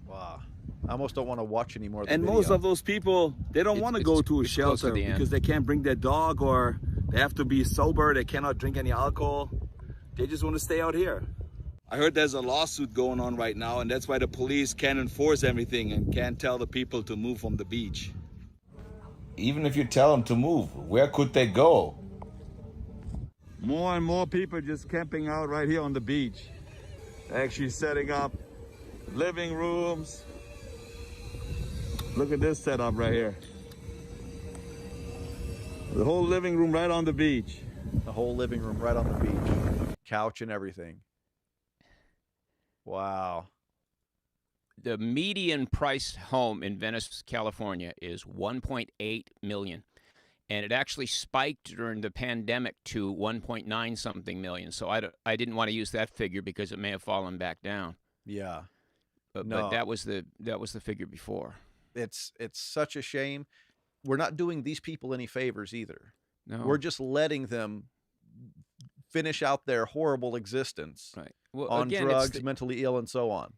Wow. I almost don't want to watch any more of the And video. most of those people, they don't want to go to a shelter because they can't bring their dog, or they have to be sober. They cannot drink any alcohol. They just want to stay out here. I heard there's a lawsuit going on right now, and that's why the police can't enforce everything and can't tell the people to move from the beach. Even if you tell them to move, where could they go? More and more people just camping out right here on the beach. Actually setting up living rooms. Look at this setup right here. The whole living room right on the beach. The whole living room right on the beach. Couch and everything. Wow. The median priced home in Venice, California is $1.8 million. And it actually spiked during the pandemic to 1.9 something million. So I didn't want to use that figure because it may have fallen back down. Yeah. But that was the figure before. It's such a shame. We're not doing these people any favors either. No. We're just letting them finish out their horrible existence on drugs, mentally ill, and so on.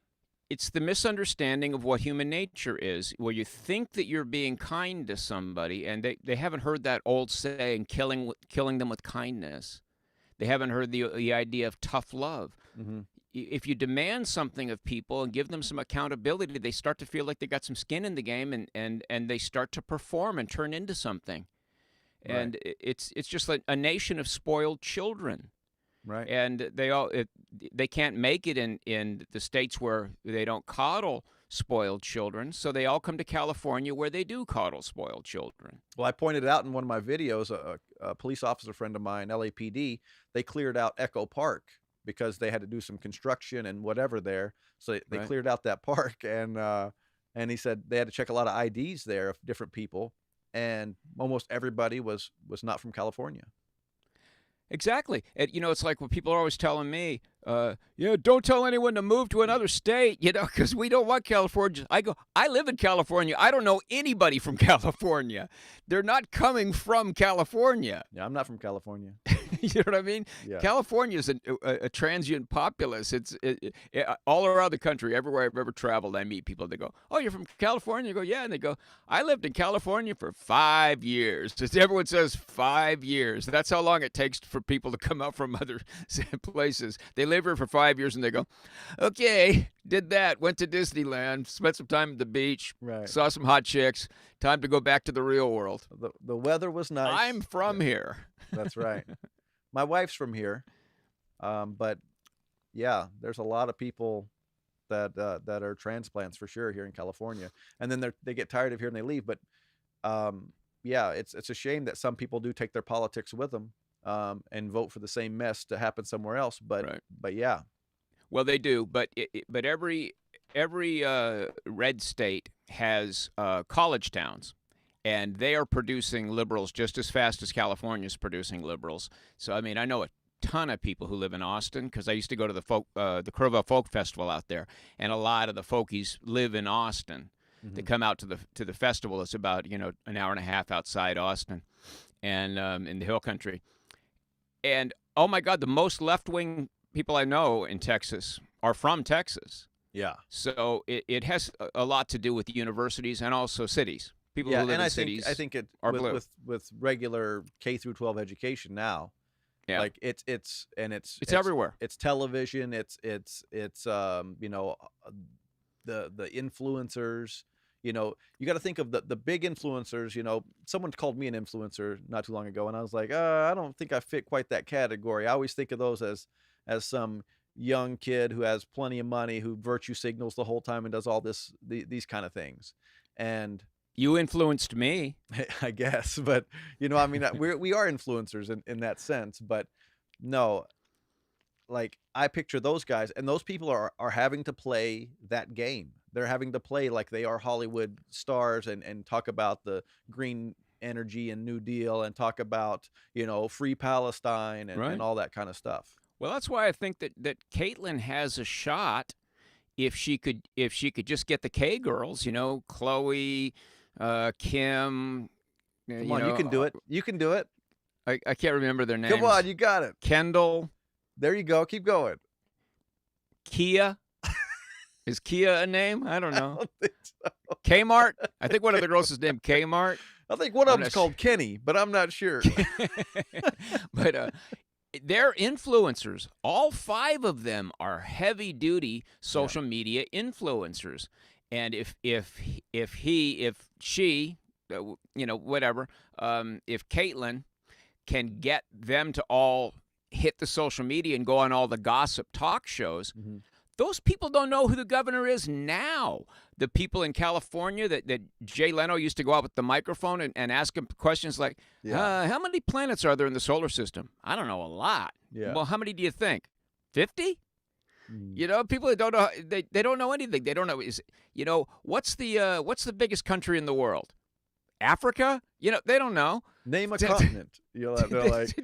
It's the misunderstanding of what human nature is, where you think that you're being kind to somebody, and they haven't heard that old saying, killing them with kindness. They haven't heard the idea of tough love. Mm-hmm. If you demand something of people and give them some accountability, they start to feel like they got some skin in the game, and they start to perform and turn into something. Right. And it's just like a nation of spoiled children. Right. And they can't make it in the states where they don't coddle spoiled children, so they all come to California where they do coddle spoiled children. Well, I pointed out in one of my videos, a police officer friend of mine, LAPD, they cleared out Echo Park because they had to do some construction and whatever there. So they cleared out that park, and he said they had to check a lot of IDs there of different people, and almost everybody was not from California. Exactly. It's like what people are always telling me, don't tell anyone to move to another state, because we don't want California. I go, I live in California. I don't know anybody from California. They're not coming from California. Yeah, I'm not from California. You know what I mean? Yeah. California is a transient populace. It's all around the country. Everywhere I've ever traveled, I meet people. They go, "Oh, you're from California?" I go, "Yeah." And they go, "I lived in California for 5 years." Just everyone says 5 years. That's how long it takes for people to come out from other places. They live here for 5 years, and they go, "Okay, did that. Went to Disneyland. Spent some time at the beach. Right. Saw some hot chicks. Time to go back to the real world." The weather was nice. I'm from here. That's right. My wife's from here, but yeah, there's a lot of people that are transplants for sure here in California, and then they get tired of here and they leave. But yeah, it's a shame that some people do take their politics with them and vote for the same mess to happen somewhere else. But yeah, well, they do. But every red state has college towns. And they are producing liberals just as fast as California is producing liberals. So, I mean, I know a ton of people who live in Austin because I used to go to the Crowville Folk Festival out there, and a lot of the folkies live in Austin. that come out to the festival. It's about an hour and a half outside Austin, and in the Hill Country. And oh my God, the most left-wing people I know in Texas are from Texas. Yeah. So it has a lot to do with the universities and also cities. People who live in cities. I think it are blue. with regular K through 12 education now. Yeah. Like it's everywhere. It's television. It's the influencers. You got to think of the big influencers. Someone called me an influencer not too long ago, and I was like, I don't think I fit quite that category. I always think of those as some young kid who has plenty of money, who virtue signals the whole time and does all these kind of things. And you influenced me, I guess, but we are influencers in that sense. But no, like I picture those guys, and those people are having to play that game. They're having to play like they are Hollywood stars and talk about the green energy and New Deal and talk about free Palestine and all that kind of stuff. Well, that's why I think that Caitlyn has a shot if she could just get the K girls, Chloe, Kim. Come on, you can do it. You can do it. I can't remember their names. Come on, you got it. Kendall. There you go. Keep going. Kia. Is Kia a name? I don't know. I don't think so. Kmart. I think one of the girls is named Kmart. I think one of them's called Kenny, but I'm not sure. But they're influencers. All 5 of them are heavy-duty social media influencers. And if she, whatever, if Caitlyn can get them to all hit the social media and go on all the gossip talk shows, those people don't know who the governor is now. The people in California that Jay Leno used to go out with the microphone and ask him questions like, how many planets are there in the solar system? I don't know, a lot. Yeah. Well, how many do you think? 50? People that don't know, they don't know anything. They don't know what's the biggest country in the world? Africa? They don't know. Name a continent. They're like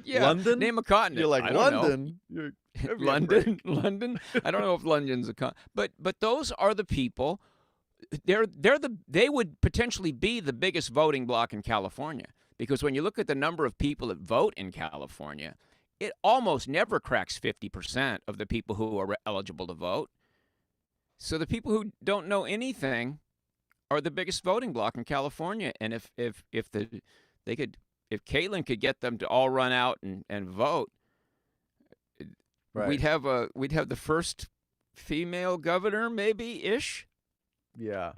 London. Name a continent. You're like London. London. I don't know if London's a continent, but those are the people. They would potentially be the biggest voting bloc in California, because when you look at the number of people that vote in California, it almost never cracks 50% of the people who are eligible to vote. So the people who don't know anything are the biggest voting bloc in California. And if Caitlyn could get them to all run out and vote, we'd have the first female governor, maybe ish. Yeah.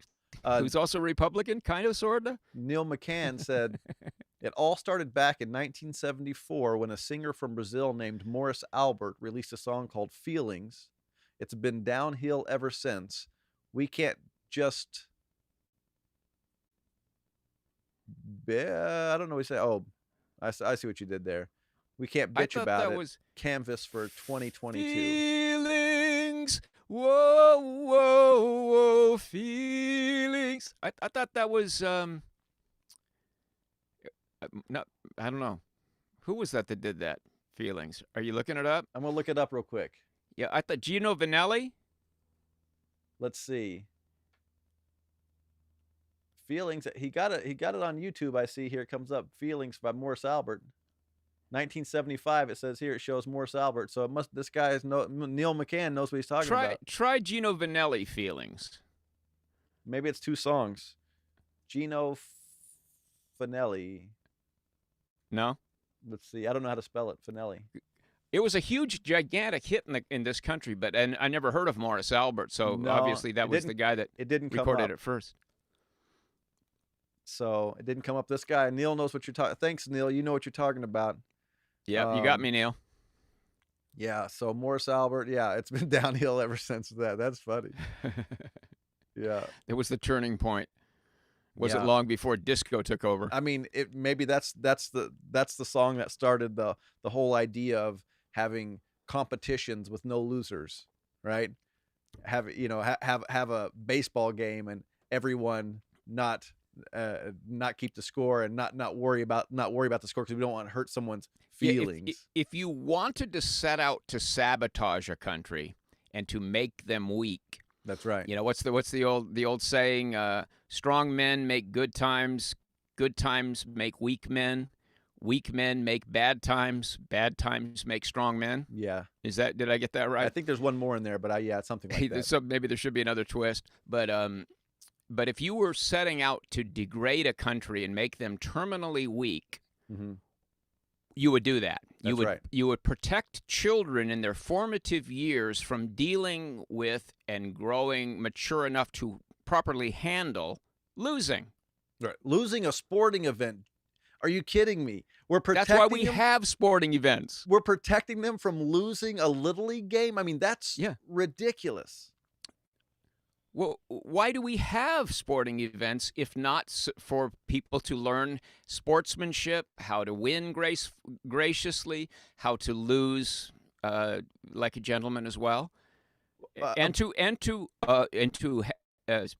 Who's also Republican, kind of, sort of. Neil McCann said, it all started back in 1974 when a singer from Brazil named Morris Albert released a song called Feelings. It's been downhill ever since. We can't just... I don't know what you say. Oh, I see what you did there. We can't bitch about it. Was Canvas for 2022. Feelings. Whoa, whoa, whoa, feelings. I thought that was not. I don't know. Who was that did that? Feelings. Are you looking it up? I'm gonna look it up real quick. Yeah, I thought Gino Vanelli. Let's see. Feelings. He got it on YouTube. I see here. It comes up. Feelings by Morris Albert. 1975. It says here. It shows Morris Albert. So it must. This guy is Neil McCann knows what he's talking about. Try Gino Vanelli. Feelings. Maybe it's 2 songs. Gino Vanelli. No. Let's see. I don't know how to spell it. Vanelli. It was a huge, gigantic hit in this country, but I never heard of Morris Albert. So obviously that was the guy that recorded it first. So it didn't come up. This guy, Neil, knows what you're talking. Thanks, Neil. You know what you're talking about. Yeah, you got me, Neil. Yeah. So Morris Albert. Yeah, it's been downhill ever since that. That's funny. Yeah. It was the turning point. Was it long before disco took over? I mean, maybe that's the song that started the whole idea of having competitions with no losers, right? Have a baseball game and everyone not keep the score and not worry about the score because we don't want to hurt someone's feelings. If you wanted to set out to sabotage a country and to make them weak, That's right. You know, what's the old saying? Strong men make good times make weak men make bad times make strong men. Yeah. Did I get that right? I think there's one more in there, but yeah, it's something like that. So maybe there should be another twist. But if you were setting out to degrade a country and make them terminally weak, you would do that. That's right. You would protect children in their formative years from dealing with and growing mature enough to properly handle losing. Right. Losing a sporting event. Are you kidding me? That's why we have sporting events. We're protecting them from losing a Little League game. I mean, that's ridiculous. Well, why do we have sporting events if not for people to learn sportsmanship, how to win graciously, how to lose like a gentleman as well, and to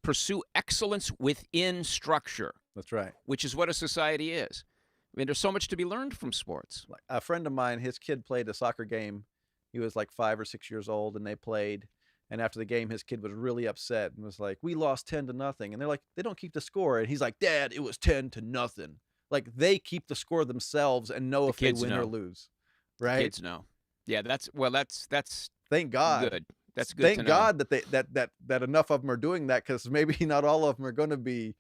pursue excellence within structure? That's right. Which is what a society is. I mean, there's so much to be learned from sports. A friend of mine, his kid played a soccer game. He was like 5 or 6 years old, and they played. And after the game, his kid was really upset and was like, "We lost 10-0." And they're like, "They don't keep the score." And he's like, "Dad, it was 10-0." Like, they keep the score themselves and know if they win or lose. Right? Kids know. Yeah, that's thank God. Good. That's good. Thank God that enough of them are doing that, because maybe not all of them are going to be,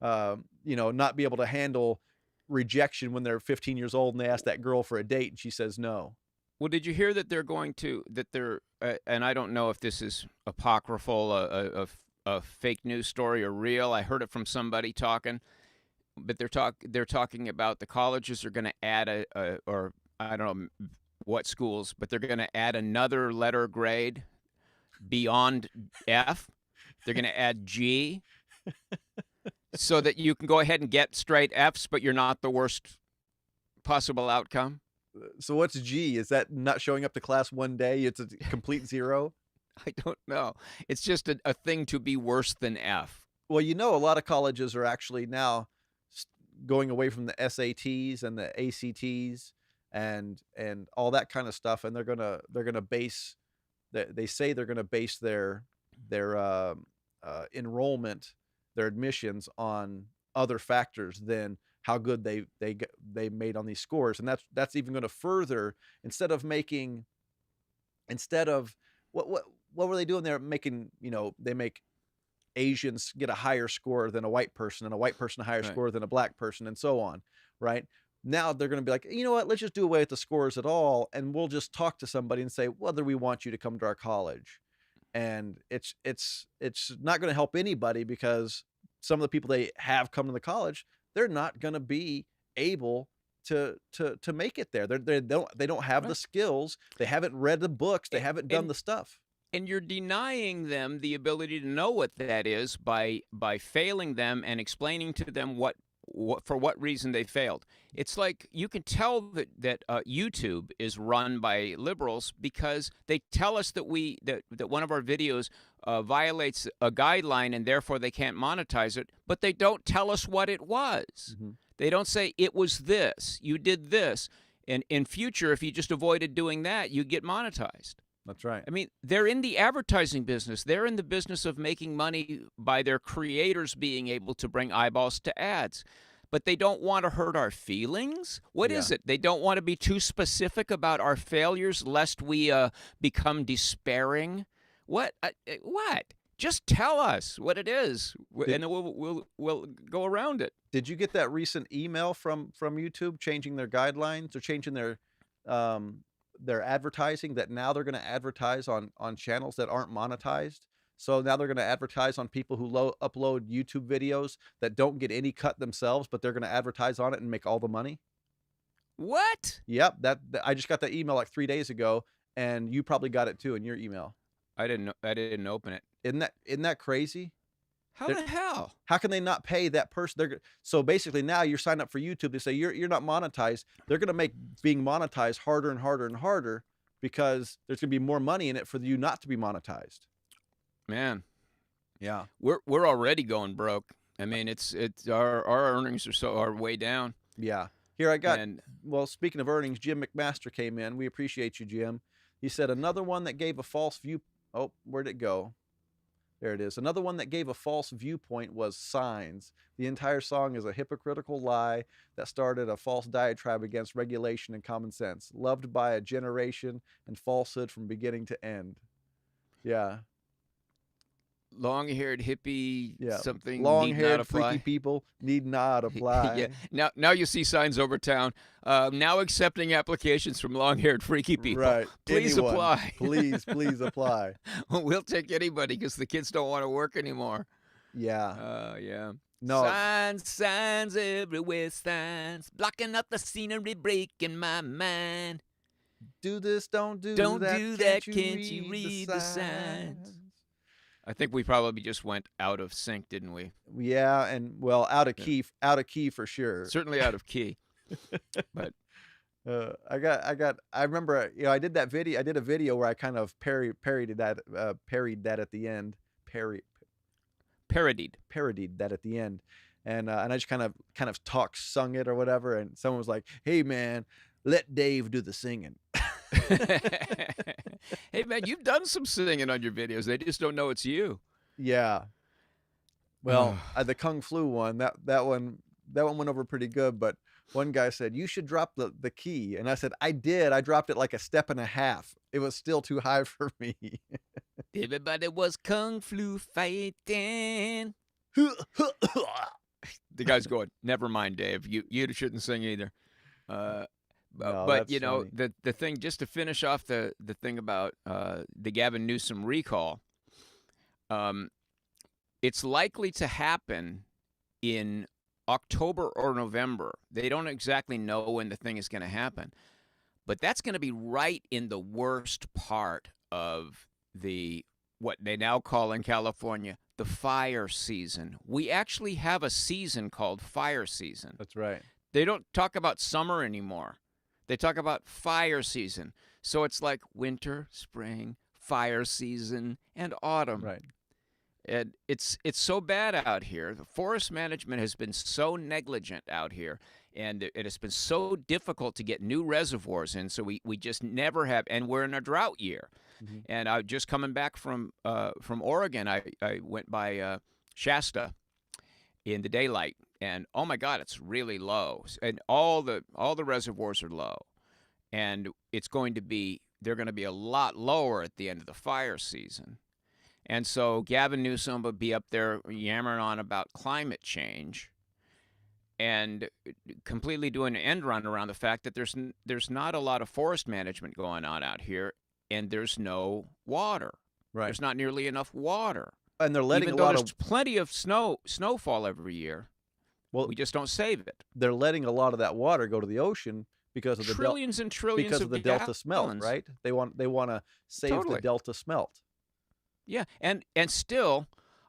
not be able to handle rejection when they're 15 years old and they ask that girl for a date and she says no. Well, did you hear that they're and I don't know if this is apocryphal, a fake news story or real. I heard it from somebody talking, but they're talking about the colleges are going to add or I don't know what schools, but they're going to add another letter grade beyond F. They're going to add G, so that you can go ahead and get straight Fs, but you're not the worst possible outcome. So what's G? Is that not showing up to class one day? It's a complete zero? I don't know. It's just a thing to be worse than F. Well, a lot of colleges are actually now going away from the SATs and the ACTs and all that kind of stuff, and they're gonna base they say they're gonna base their enrollment, their admissions on other factors than how good they made on these scores. And that's even going to further, instead of what were they doing there, making, they make Asians get a higher score than a white person, and a white person a higher score than a black person, and so on, right? Now they're going to be like, you know what, let's just do away with the scores at all, and we'll just talk to somebody and say whether we want you to come to our college. And it's not going to help anybody, because some of the people they have come to the college, they're not going to be able to make it there. They don't have the skills. They haven't read the books. They haven't done the stuff. And you're denying them the ability to know what that is by failing them and explaining to them what for what reason they failed. It's like you can tell that YouTube is run by liberals because they tell us that that one of our videos violates a guideline and therefore they can't monetize it, but they don't tell us what it was. They don't say it was this, you did this, and in future, if you just avoided doing that, you get monetized. That's right. I mean, they're in the advertising business. They're in the business of making money by their creators being able to bring eyeballs to ads. But they don't want to hurt our feelings? What is it? They don't want to be too specific about our failures lest we become despairing? What? What? Just tell us what it is, and then we'll go around it. Did you get that recent email from YouTube changing their guidelines or changing their advertising, that now they're going to advertise on channels that aren't monetized? So now they're going to advertise on people who upload YouTube videos that don't get any cut themselves, but they're going to advertise on it and make all the money. What? Yep, I just got that email like 3 days ago, and you probably got it too in your email. I didn't open it. Isn't that crazy? How the hell? How can they not pay that person? So basically now you're signed up for YouTube. They say you're not monetized. They're going to make being monetized harder and harder and harder, because there's going to be more money in it for you not to be monetized. Man, yeah, we're already going broke. I mean, it's our earnings are way down. Yeah. Here I got. Well, speaking of earnings, Jim McMaster came in. We appreciate you, Jim. He said another one that gave a false view. Oh, where'd it go? There it is. Another one that gave a false viewpoint was Signs. The entire song is a hypocritical lie that started a false diatribe against regulation and common sense, loved by a generation and falsehood from beginning to end. Yeah. Long-haired hippie, something long-haired freaky people need not apply. Yeah. Now you see signs over town. Now accepting applications from long-haired freaky people. Right. Please Anyone. apply. Please apply. We'll take anybody because the kids don't want to work anymore. Yeah. Yeah. No. Signs everywhere, signs blocking up the scenery, breaking my mind. Do this, don't do that. Can't you read the signs? I think we probably just went out of sync, didn't we? Yeah, and well, out of key for sure. Certainly out of key. But I remember, I did that video. I did a video where I kind of parodied that at the end. Parodied that at the end, and I just kind of sung it or whatever. And someone was like, "Hey man, let Dave do the singing." Hey man, you've done some singing on your videos. They just don't know it's you. Yeah. Well, the Kung Flu one, that one went over pretty good. But one guy said you should drop the key, and I said I did. I dropped it like a step and a half. It was still too high for me. Everybody was Kung Flu fighting. The guy's going, never mind, Dave. You shouldn't sing either. No, but you know, funny. the thing, just to finish off the thing about the Gavin Newsom recall, it's likely to happen in October or November. They don't exactly know when the thing is going to happen, but that's going to be right in the worst part of what they now call in California the fire season. We actually have a season called fire season. That's right. They don't talk about summer anymore. They talk about fire season. So it's like winter, spring, fire season, and autumn. Right. And it's so bad out here. The forest management has been so negligent out here, and it has been so difficult to get new reservoirs in, so we just never have, and we're in a drought year. Mm-hmm. And I just coming back from Oregon, I went by Shasta in the daylight, and oh my God, it's really low, and all the reservoirs are low, and they're going to be a lot lower at the end of the fire season. And so Gavin Newsom would be up there yammering on about climate change and completely doing an end run around the fact that there's not a lot of forest management going on out here, and there's no water. Right. There's not nearly enough water. And they're letting Even though there's plenty of snowfall every year. Well, we just don't save it. They're letting a lot of that water go to the ocean because of trillions and trillions because of the Delta smelt, right? They want to save the Delta smelt. Yeah, and still,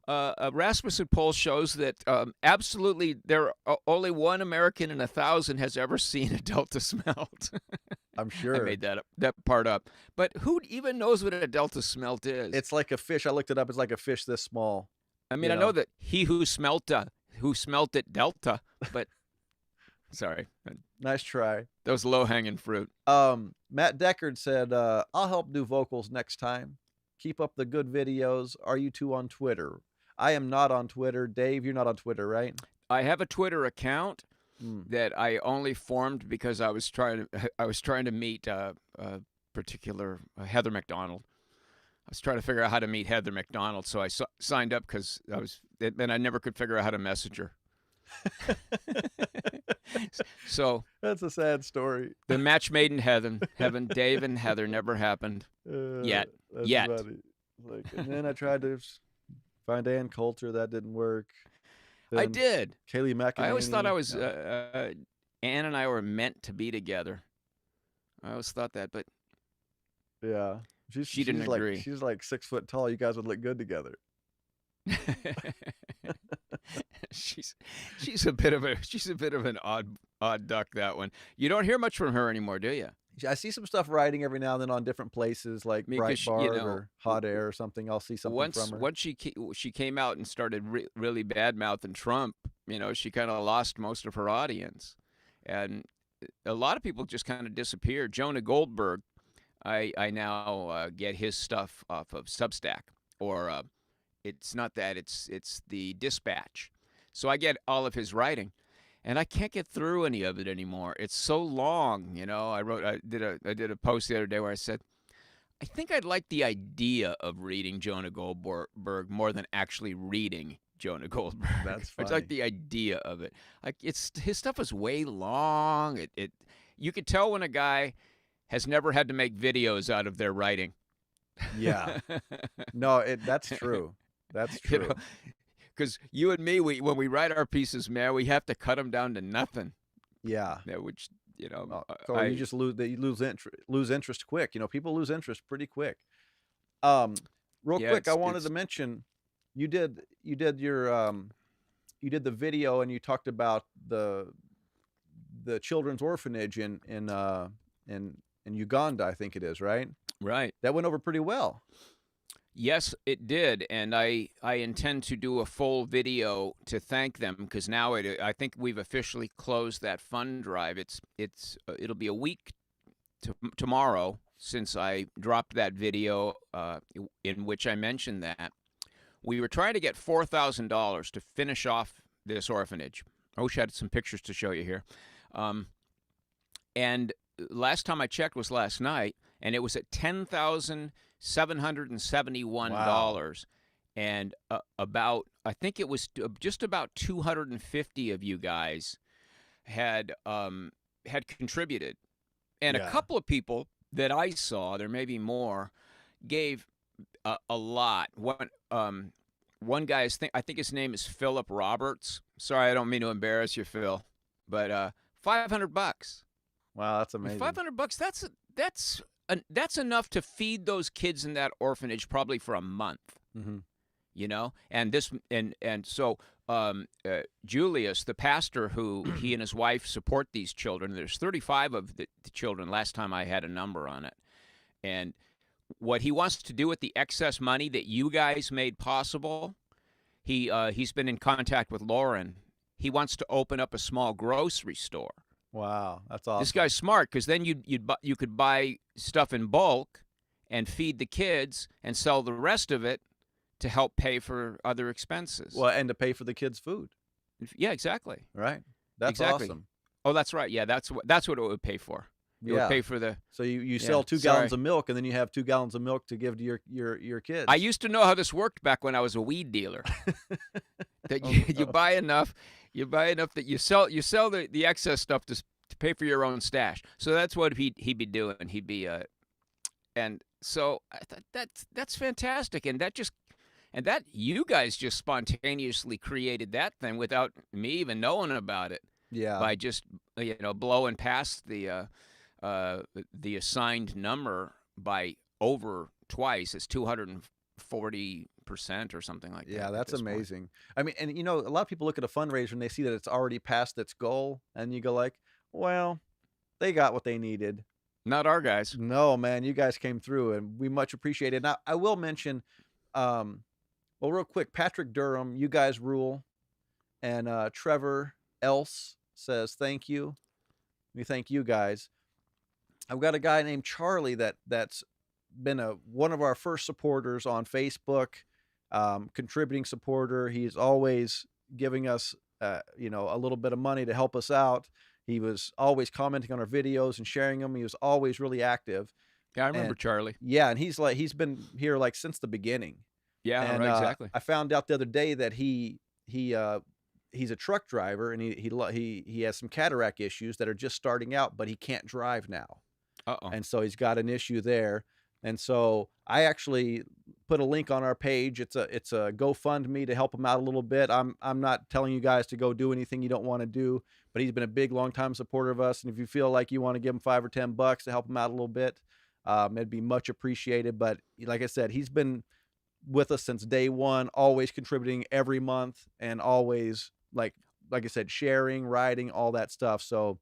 a Rasmussen poll shows that absolutely only one American in 1,000 has ever seen a Delta smelt. I'm sure. I made that part up. But who even knows what a Delta smelt is? It's like a fish. I looked it up. It's like a fish this small. I mean, I know that he who smelt it Delta, but sorry. Nice try. That was low-hanging fruit. Matt Deckard said, I'll help do vocals next time. Keep up the good videos. Are you two on Twitter? I am not on Twitter. Dave, you're not on Twitter, right? I have a Twitter account that I only formed because I was trying to meet a particular Heather McDonald. I was trying to figure out how to meet Heather McDonald, so I signed up because I never could figure out how to message her. So that's a sad story. The match made in heaven. Dave and Heather never happened yet. Funny. And then I tried to find Ann Coulter. That didn't work. Then I did. Kaylee McEnany. I always thought Ann and I were meant to be together. I always thought that, but yeah, she didn't agree. She's like 6 foot tall. You guys would look good together. she's a bit of an odd duck, that one. You don't hear much from her anymore, do you? I see some stuff writing every now and then on different places like Breitbart or Hot Air or something. I'll see something from her. Once she came out and started really bad-mouthing Trump, she kind of lost most of her audience. And a lot of people just kind of disappeared. Jonah Goldberg, I now get his stuff off of Substack or It's not that. It's the Dispatch. So I get all of his writing, and I can't get through any of it anymore. It's so long, you know. I did a post the other day where I said, I think I'd like the idea of reading Jonah Goldberg more than actually reading Jonah Goldberg. That's I funny. like the idea of it. Like his stuff is way long. You could tell when a guy has never had to make videos out of their writing. Yeah. No, that's true. That's true. Because you and me, when we write our pieces, man, we have to cut them down to nothing. Yeah. Which, you know, so you just lose interest quick. You know, people lose interest pretty quick. Quick, I wanted to mention, you did the video and you talked about the children's orphanage in Uganda, I think it is, right? Right. That went over pretty well. Yes, it did, and I intend to do a full video to thank them, because now I think we've officially closed that fund drive. It'll be a week tomorrow since I dropped that video in which I mentioned that we were trying to get $4,000 to finish off this orphanage. I wish I had some pictures to show you here. And last time I checked was last night, and it was at $10,771. Wow. And I think it was just about 250 of you guys had contributed, and a couple of people that I saw, there may be more, gave a lot. One guy I think his name is Philip Roberts. Sorry, I don't mean to embarrass you, Phil, but $500. Wow, that's amazing. $500. That's enough to feed those kids in that orphanage probably for a month. Mm-hmm. You know, and so Julius, the pastor who he and his wife support these children. There's 35 of the children. Last time I had a number on it, and what he wants to do with the excess money that you guys made possible, he's been in contact with Lauren. He wants to open up a small grocery store. Wow, that's awesome. This guy's smart, because then you could buy stuff in bulk and feed the kids and sell the rest of it to help pay for other expenses. Well, and to pay for the kids' food. Yeah, exactly. Right. That's exactly. Awesome. Oh, that's right. Yeah, that's what it would pay for. It would pay for the. So you sell 2 gallons of milk, and then you have 2 gallons of milk to give to your kids. I used to know how this worked back when I was a weed dealer. That you buy enough that you sell the excess stuff to pay for your own stash. So that's what he'd be doing. He'd be and so I thought that's fantastic, and that you guys just spontaneously created that thing without me even knowing about it. Yeah. By just blowing past the assigned number by over twice. It's 240% or something like that. Yeah, that's amazing. I mean, and a lot of people look at a fundraiser and they see that it's already past its goal, and you go like, well, they got what they needed. Not our guys. No, man, you guys came through, and we much appreciate it. Now, I will mention, well, real quick, Patrick Durham, you guys rule, and Trevor Else says thank you. We thank you guys. I've got a guy named Charlie that's been one of our first supporters on Facebook, contributing supporter. He's always giving us a little bit of money to help us out. He was always commenting on our videos and sharing them. He was always really active. Yeah, I remember Charlie. Yeah, and he's been here like since the beginning. Yeah, and, right, exactly. I found out the other day that he's a truck driver, and he has some cataract issues that are just starting out, but he can't drive now. Uh-oh. And so he's got an issue there. And so I actually put a link on our page. It's a GoFundMe to help him out a little bit. I'm not telling you guys to go do anything you don't want to do, but he's been a big, long time supporter of us. And if you feel like you want to give him $5 or $10 to help him out a little bit, it'd be much appreciated. But like I said, he's been with us since day one, always contributing every month, and always like I said, sharing, writing, all that stuff. So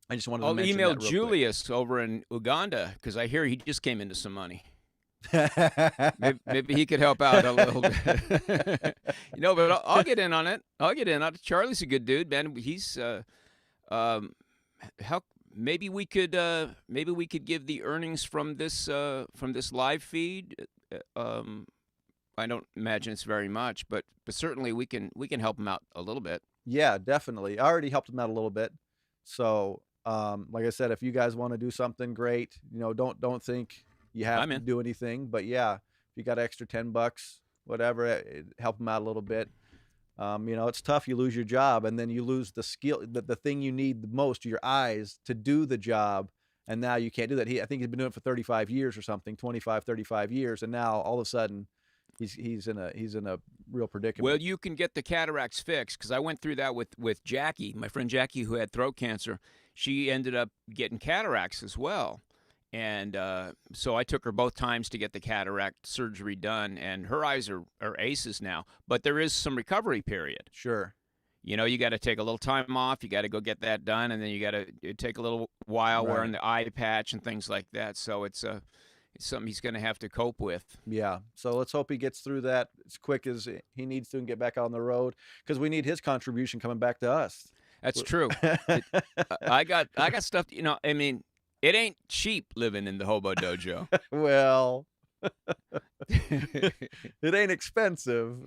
I just wanted to mention that real quick. I'll email Julius over in Uganda, because I hear he just came into some money. maybe he could help out a little bit. But I'll get in on it. Charlie's a good dude, man. He's maybe we could give the earnings from this live feed don't imagine it's very much, but certainly we can help him out a little bit. Yeah, definitely. I already helped him out a little bit. So, like I said, if you guys want to do something great, don't think you have to do anything. But yeah, if you got extra $10, whatever, help him out a little bit. It's tough. You lose your job, and then you lose the skill, the thing you need the most, your eyes, to do the job. And now you can't do that. I think he's been doing it for 35 years or something, 25, 35 years. And now all of a sudden he's in a real predicament. Well, you can get the cataracts fixed, because I went through that with Jackie, my friend Jackie, who had throat cancer. She ended up getting cataracts as well. And so I took her both times to get the cataract surgery done, and her eyes are aces now. But there is some recovery period. Sure. You got to take a little time off. You got to go get that done, and then you got to take a little while wearing the eye patch and things like that. So it's something he's going to have to cope with. Yeah. So let's hope he gets through that as quick as he needs to and get back on the road, because we need his contribution coming back to us. That's true. I got stuff. I mean, it ain't cheap living in the Hobo Dojo. Well, it ain't expensive.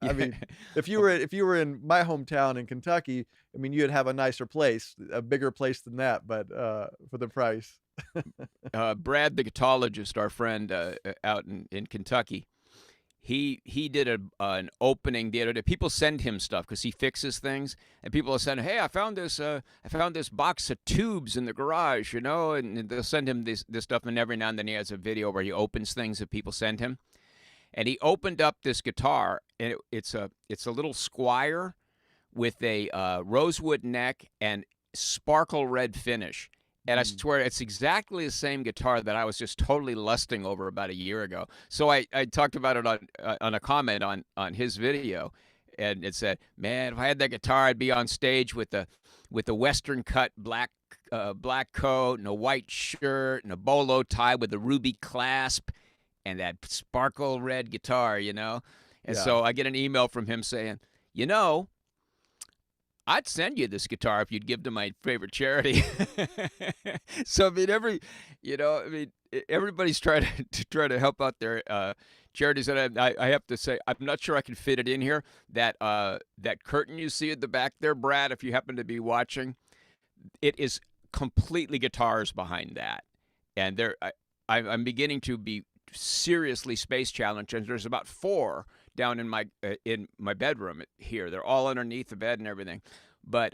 I mean, if you were in my hometown in Kentucky, I mean, you'd have a nicer place, a bigger place than that, but for the price. Brad, the guitologist, our friend out in Kentucky, he did an opening the other day. People send him stuff because he fixes things, and people will send, "Hey, I found this box of tubes in the garage," and they'll send him this stuff, and every now and then he has a video where he opens things that people send him. And he opened up this guitar, and it's a little Squire with a rosewood neck and sparkle red finish. And I swear it's exactly the same guitar that I was just totally lusting over about a year ago. So I talked about it on a comment on his video, and it said, "Man, if I had that guitar, I'd be on stage with a Western cut black coat and a white shirt and a bolo tie with a ruby clasp and that sparkle red guitar, And so I get an email from him saying, I'd send you this guitar if you'd give to my favorite charity. So, I mean, everybody's trying to help out their charities. And I have to say, I'm not sure I can fit it in here. That curtain you see at the back there, Brad, if you happen to be watching, it is completely guitars behind that. And I'm beginning to be seriously space challenged, and there's about 4 down in my bedroom here. They're all underneath the bed and everything, but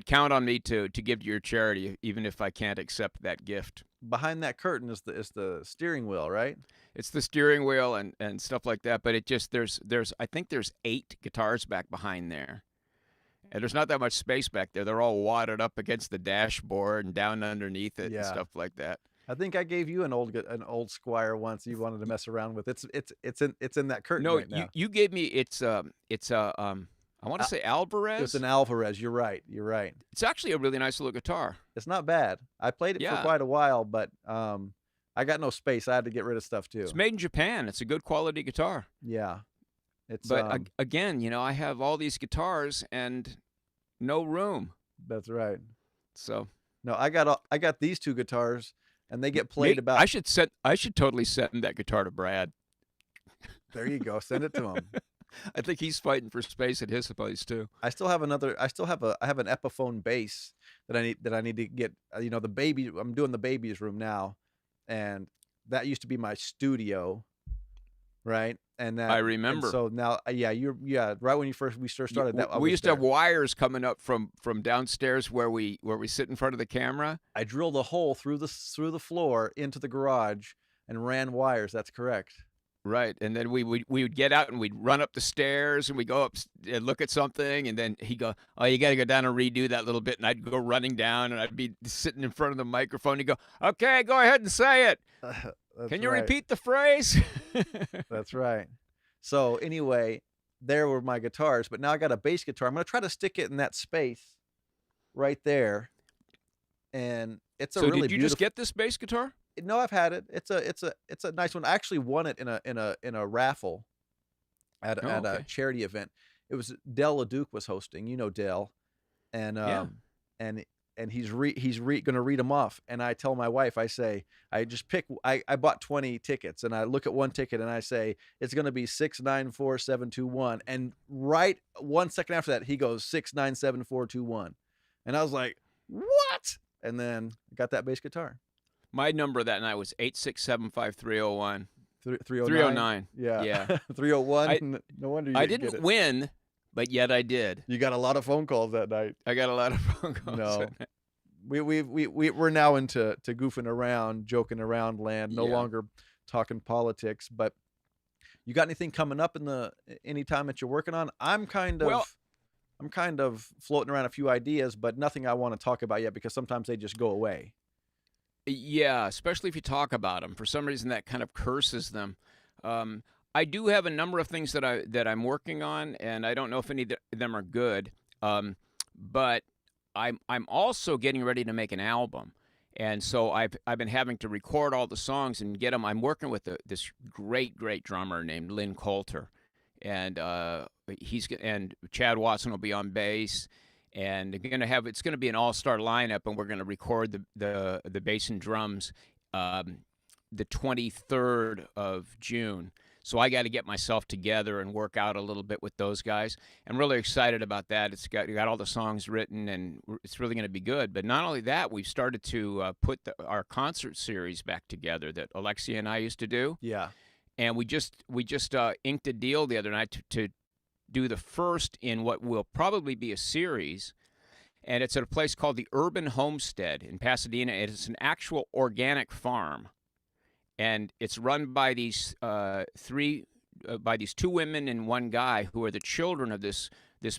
count on me to give to your charity, even if I can't accept that gift. Behind that curtain is the steering wheel, right? It's the steering wheel and stuff like that, but it just there's I think there's 8 guitars back behind there. And there's not that much space back there. They're all wadded up against the dashboard and down underneath it and stuff like that. I think I gave you an old Squire once. You wanted to mess around with. It's in that curtain right now. No, you gave me I want to say Alvarez. It's an Alvarez. You're right. It's actually a really nice little guitar. It's not bad. I played it for quite a while, but I got no space. I had to get rid of stuff too. It's made in Japan. It's a good quality guitar. Yeah. But again, I have all these guitars and no room. That's right. So no, I got these 2 guitars. And they get played about. I should totally send that guitar to Brad. There you go. Send it to him. I think he's fighting for space at his place too. I have an Epiphone bass that I need to get. The baby. I'm doing the baby's room now, and that used to be my studio, right? And I remember. And so now, right when we first started that, we used to have wires coming up from downstairs where we sit in front of the camera. I drilled a hole through the floor into the garage and ran wires. That's correct. Right, and then we would get out and we'd run up the stairs and we go up and look at something, and then he'd go, "Oh, you got to go down and redo that little bit," and I'd go running down and I'd be sitting in front of the microphone. He'd go, "Okay, go ahead and say it." Can you repeat the phrase? That's right. So anyway, there were my guitars, but now I got a bass guitar. I'm going to try to stick it in that space right there. And it's so did you just get this bass guitar? No, I've had it. It's a nice one. I actually won it in a raffle at a charity event. It was Dell LeDuc was hosting. Dell. And and and he's gonna read them off. And I tell my wife, I say, I bought 20 tickets, and I look at one ticket and I say, it's gonna be 694-721. And right 1 second after that, he goes 697-421. And I was like, what? And then I got that bass guitar. My number that night was 8675301. 309. Yeah. 301. No wonder you I didn't get didn't it. win, but yet I did. You got a lot of phone calls that night. I got a lot of phone calls. No. We're now into goofing around, joking around land, no longer talking politics. But you got anything coming up any time that you're working on? I'm kind of floating around a few ideas, but nothing I want to talk about yet, because sometimes they just go away. Yeah, especially if you talk about them. For some reason, that kind of curses them. I do have a number of things that I'm working on, and I don't know if any of them are good. But I'm also getting ready to make an album, and so I've been having to record all the songs and get them. I'm working with this great drummer named Lynn Coulter, and Chad Watson will be on bass. And it's going to be an all-star lineup, and we're going to record the bass and drums the 23rd of June. So I got to get myself together and work out a little bit with those guys. I'm really excited about that. It's got all the songs written, and it's really going to be good. But not only that, we've started to put our concert series back together that Alexia and I used to do. Yeah. And we just inked a deal the other night to do the first in what will probably be a series, and it's at a place called the Urban Homestead in Pasadena. It's an actual organic farm, and it's run by these two women and one guy who are the children of this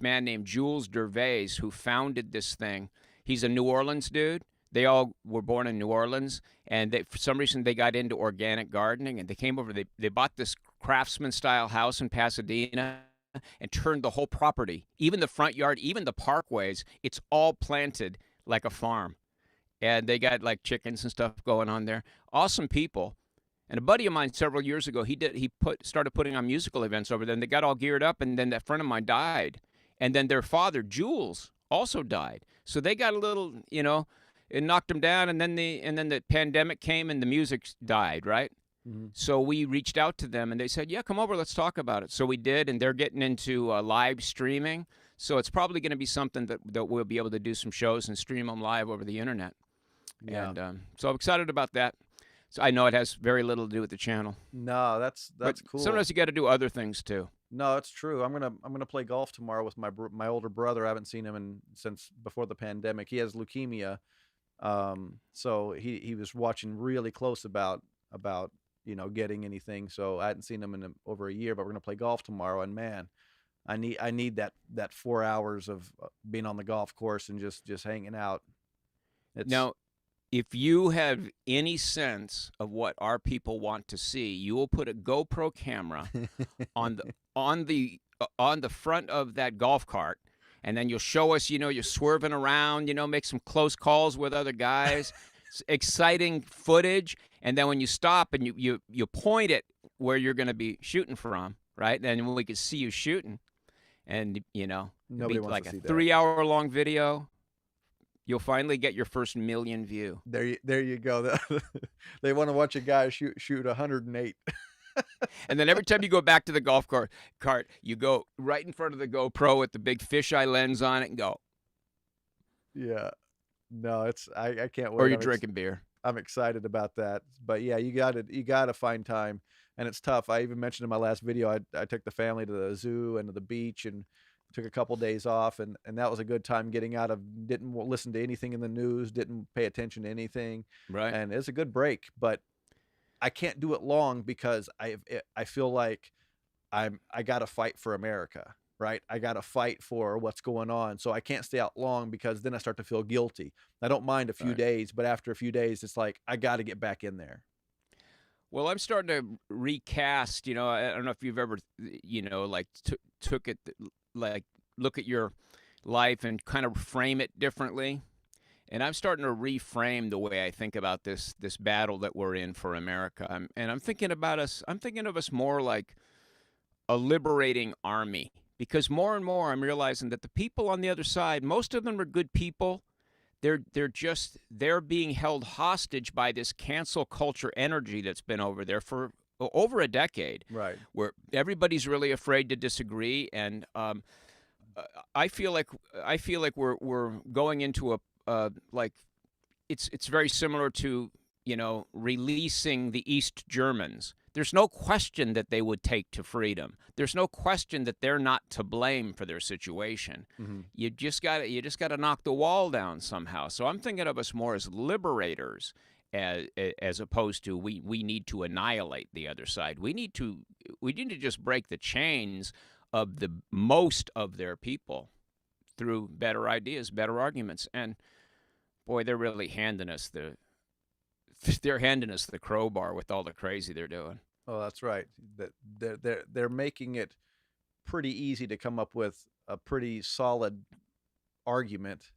man named Jules Gervais, who founded this thing. He's a New Orleans dude. They all were born in New Orleans, and for some reason they got into organic gardening, and they came over. They bought this craftsman-style house in Pasadena and turned the whole property, even the front yard, even the parkways, it's all planted like a farm. And they got like chickens and stuff going on there. Awesome people. And a buddy of mine several years ago, started putting on musical events over there, and they got all geared up, and then that friend of mine died. And then their father, Jules, also died. So they got a little, it knocked them down, and then the pandemic came and the music died, right? Mm-hmm. So we reached out to them, and they said, yeah, come over, let's talk about it. So we did, and they're getting into live streaming. So it's probably going to be something that we'll be able to do some shows and stream them live over the internet. Yeah. And so I'm excited about that. So I know it has very little to do with the channel. No, that's cool. Sometimes you got to do other things too. No, it's true. I'm gonna play golf tomorrow with my older brother. I haven't seen him since before the pandemic. He has leukemia, so he was watching really close about getting anything. So I hadn't seen him in over a year. But we're gonna play golf tomorrow, and man, I need that 4 hours of being on the golf course and just hanging out. Now, if you have any sense of what our people want to see, you will put a GoPro camera on the front of that golf cart, and then you'll show us, you're swerving around, make some close calls with other guys, exciting footage, and then when you stop and you point it where you're going to be shooting from, right? And we can see you shooting, and nobody wants like to see a that. 3-hour-long video. You'll finally get your first million view. There you go. They want to watch a guy shoot 108. And then every time you go back to the golf cart, you go right in front of the GoPro with the big fisheye lens on it and go. Yeah. No, I can't wait. Or you're drinking beer. I'm excited about that. But yeah, you gotta find time, and it's tough. I even mentioned in my last video, I took the family to the zoo and to the beach, and took a couple days off, and that was a good time getting out of, didn't listen to anything in the news, didn't pay attention to anything. Right. And it's a good break, but I can't do it long because I feel like I got to fight for America, right? I got to fight for what's going on. So I can't stay out long because then I start to feel guilty. I don't mind a few days, but after a few days, it's like, I got to get back in there. Well, I'm starting to recast, I don't know if you've ever, took it, like look at your life and kind of frame it differently. And I'm starting to reframe the way I think about this battle that we're in for America. I'm thinking of us more like a liberating army, because more and more I'm realizing that the people on the other side, most of them are good people. they're being held hostage by this cancel culture energy that's been over there for over a decade, right? Where everybody's really afraid to disagree, and I feel like we're going into a like it's very similar to releasing the East Germans. There's no question that they would take to freedom. There's no question that they're not to blame for their situation. Mm-hmm. You just got to knock the wall down somehow. So I'm thinking of us more as liberators, as opposed to we need to annihilate the other side. We need to just break the chains of the most of their people through better ideas, better arguments. And boy, they're really handing us the crowbar with all the crazy they're doing. Oh, that's right. They're making it pretty easy to come up with a pretty solid argument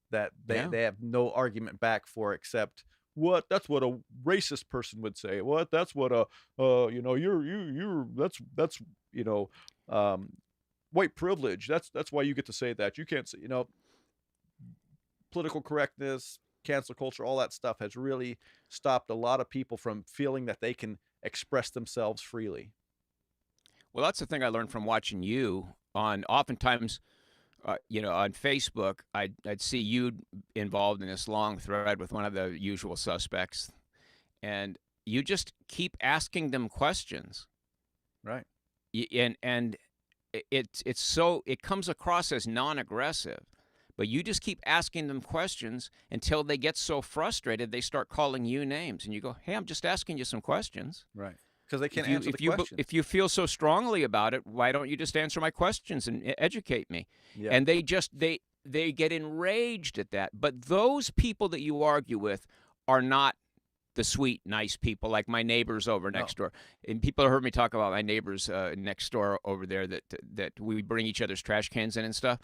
that they have no argument back for, except what? That's what a racist person would say. What? That's what a that's white privilege. That's why you get to say that. You can't say, political correctness, cancel culture, all that stuff has really stopped a lot of people from feeling that they can express themselves freely. Well, that's the thing I learned from watching you on. Oftentimes, on Facebook, I'd see you involved in this long thread with one of the usual suspects, and you just keep asking them questions, right? And it comes across as non-aggressive. But you just keep asking them questions until they get so frustrated they start calling you names. And you go, hey, I'm just asking you some questions. Right. Because they can't answer the question. If you feel so strongly about it, why don't you just answer my questions and educate me? Yeah. And they get enraged at that. But those people that you argue with are not the sweet, nice people like my neighbors over next door. And people have heard me talk about my neighbors next door over there that we bring each other's trash cans in and stuff.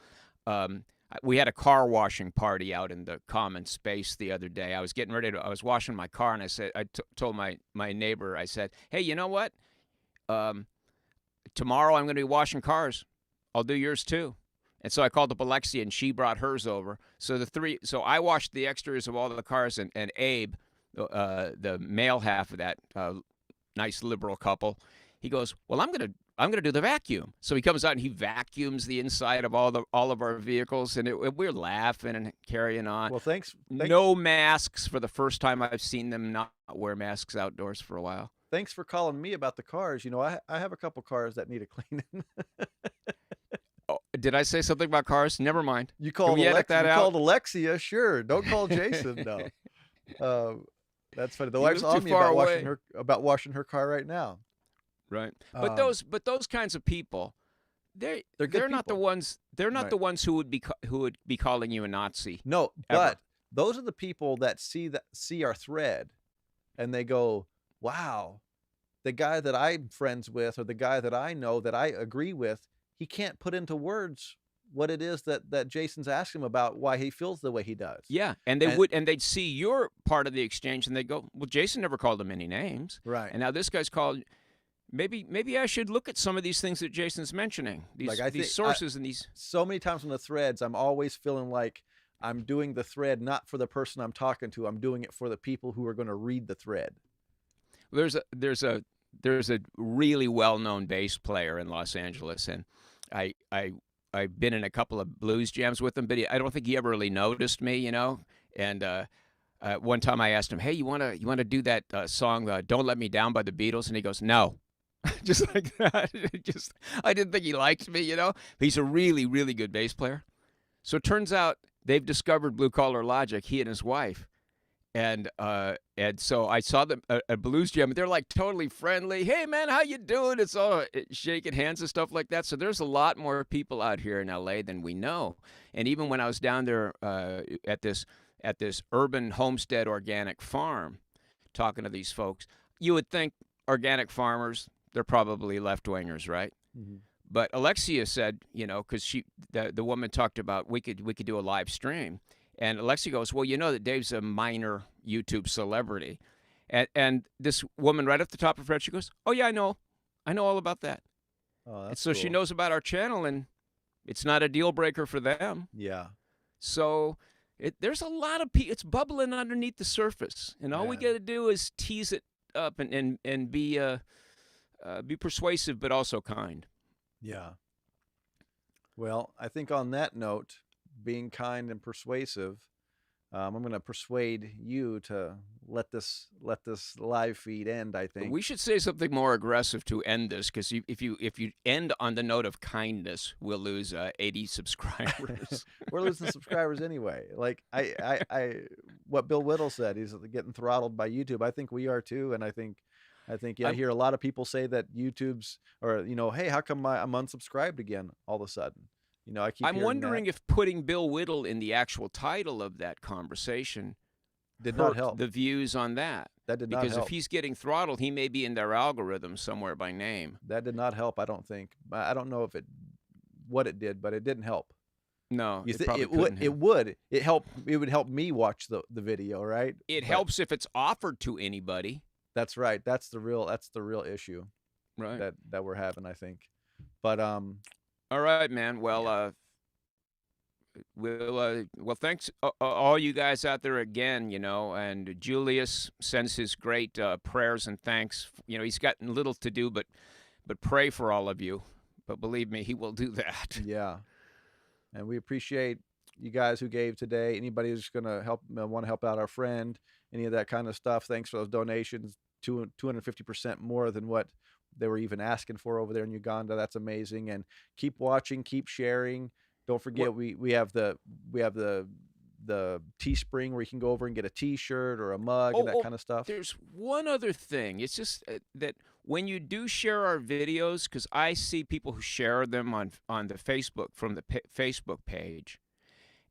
We had a car washing party out in the common space the other day. I was getting ready I was washing my car, and I told my neighbor, I said, hey, you know what? Tomorrow I'm going to be washing cars. I'll do yours too. And so I called up Alexia, and she brought hers over. So I washed the exteriors of all the cars, and Abe, the male half of that nice liberal couple, he goes, well, I'm going to do the vacuum. So he comes out and he vacuums the inside of all of our vehicles, and we're laughing and carrying on. Well, thanks. No masks for the first time I've seen them not wear masks outdoors for a while. Thanks for calling me about the cars. I have a couple cars that need a cleaning. Oh, did I say something about cars? Never mind. You called Alexia. Sure. Don't call Jason. No. That's funny. The wife's on me about washing her car right now. Right, but those kinds of people, they're not the ones. They're not the ones who would be calling you a Nazi. No, ever. But those are the people that see our thread, and they go, "Wow, the guy that I'm friends with, or the guy that I know that I agree with, he can't put into words what it is that Jason's asking him about, why he feels the way he does." Yeah, and they'd see your part of the exchange, and they go, "Well, Jason never called him any names, right? And now this guy's called." Maybe I should look at some of these things that Jason's mentioning. These sources and these. So many times on the threads, I'm always feeling like I'm doing the thread not for the person I'm talking to. I'm doing it for the people who are going to read the thread. There's a really well-known bass player in Los Angeles, and I've been in a couple of blues jams with him, but I don't think he ever really noticed me, And one time I asked him, "Hey, you wanna do that song Don't Let Me Down by the Beatles?" And he goes, "No." Just like that. I didn't think he liked me, He's a really, really good bass player. So it turns out they've discovered Blue Collar Logic, he and his wife. And so I saw them at Blues Jam, and they're like totally friendly. "Hey man, how you doing?" It's all shaking hands and stuff like that. So there's a lot more people out here in LA than we know. And even when I was down there at this urban homestead organic farm talking to these folks, you would think organic farmers, they're probably left-wingers, right? Mm-hmm. But Alexia said, because the woman talked about we could do a live stream, and Alexia goes, "Well, that Dave's a minor YouTube celebrity," and this woman right off the top of her head, she goes, "Oh yeah, I know all about that." Oh, that's and so cool. She knows about our channel, and it's not a deal breaker for them. Yeah. So There's a lot of it's bubbling underneath the surface, and all we got to do is tease it up and be persuasive, but also kind. Yeah. Well, I think on that note, being kind and persuasive, I'm going to persuade you to let this live feed end. I think we should say something more aggressive to end this, because if you end on the note of kindness, we'll lose 80 subscribers. We're losing subscribers anyway. Like I what Bill Whittle said, he's getting throttled by YouTube. I think we are too, and I think I hear a lot of people say that YouTube's, or hey, how come I'm unsubscribed again all of a sudden? I'm wondering if putting Bill Whittle in the actual title of that conversation did not help the views on that. That did not help. Because if he's getting throttled, he may be in their algorithm somewhere by name. That did not help, I don't think. I don't know what it did, but it didn't help. No, it would. It would help me watch the video, right? It helps if it's offered to anybody. That's right. That's the real issue, right? That we're having, I think. But all right, man. Well, well, thanks all you guys out there again. And Julius sends his great prayers and thanks. He's got little to do, but pray for all of you. But believe me, he will do that. Yeah, and we appreciate you guys who gave today. Anybody who's going to want to help out our friend, any of that kind of stuff. Thanks for those donations. 250% more than what they were even asking for over there in Uganda. That's amazing. And keep watching, keep sharing. Don't forget, we have the Teespring where you can go over and get a T-shirt or a mug and that kind of stuff. There's one other thing. It's just that when you do share our videos, because I see people who share them on the Facebook, from the Facebook page,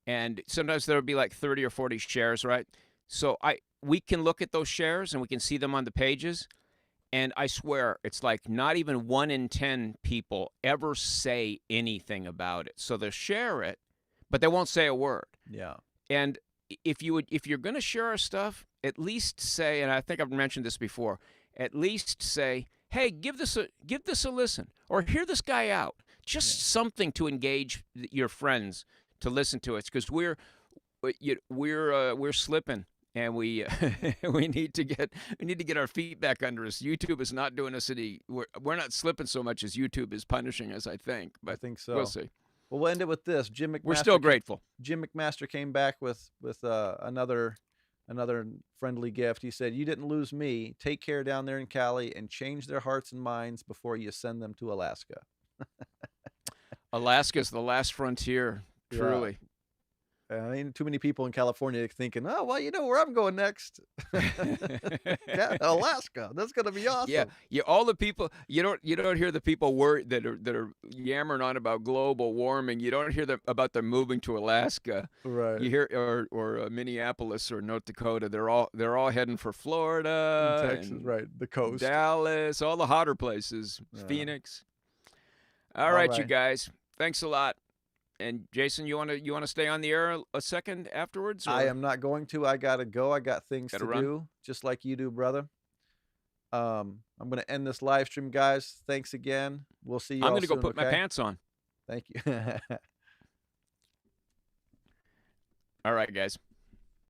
and sometimes there'll be like 30 or 40 shares, right? So we can look at those shares and we can see them on the pages. And I swear, it's like not even 1 in 10 people ever say anything about it. So they'll share it, but they won't say a word. Yeah. And if you're going to share our stuff, at least say, and I think I've mentioned this before, at least say, hey, give this a listen, or hear this guy out. Just something to engage your friends to listen to us, because we're slipping. And we need to get our feet back under us. YouTube is not doing us any. We're not slipping so much as YouTube is punishing us, I think. But I think so. We'll see. Well, we'll end it with this. Jim McMaster. We're still grateful. Jim McMaster came back with another friendly gift. He said, "You didn't lose me. Take care down there in Cali and change their hearts and minds before you send them to Alaska." Alaska's the last frontier, truly. Yeah. Ain't too many people in California thinking, "Oh, well, where I'm going next." Alaska. That's gonna be awesome. Yeah. All the people you don't hear the people that are yammering on about global warming. You don't hear about them moving to Alaska. Right. You hear or Minneapolis or North Dakota. They're all heading for Florida, Texas, right? The coast, Dallas, all the hotter places, Phoenix. All right, you guys. Thanks a lot. And Jason, you want to stay on the air a second afterwards? Or? I am not going to. I gotta go. I got things to do, just like you do, brother. I'm gonna end this live stream, guys. Thanks again. We'll see you. I'm gonna go put my pants on. Thank you. All right, guys.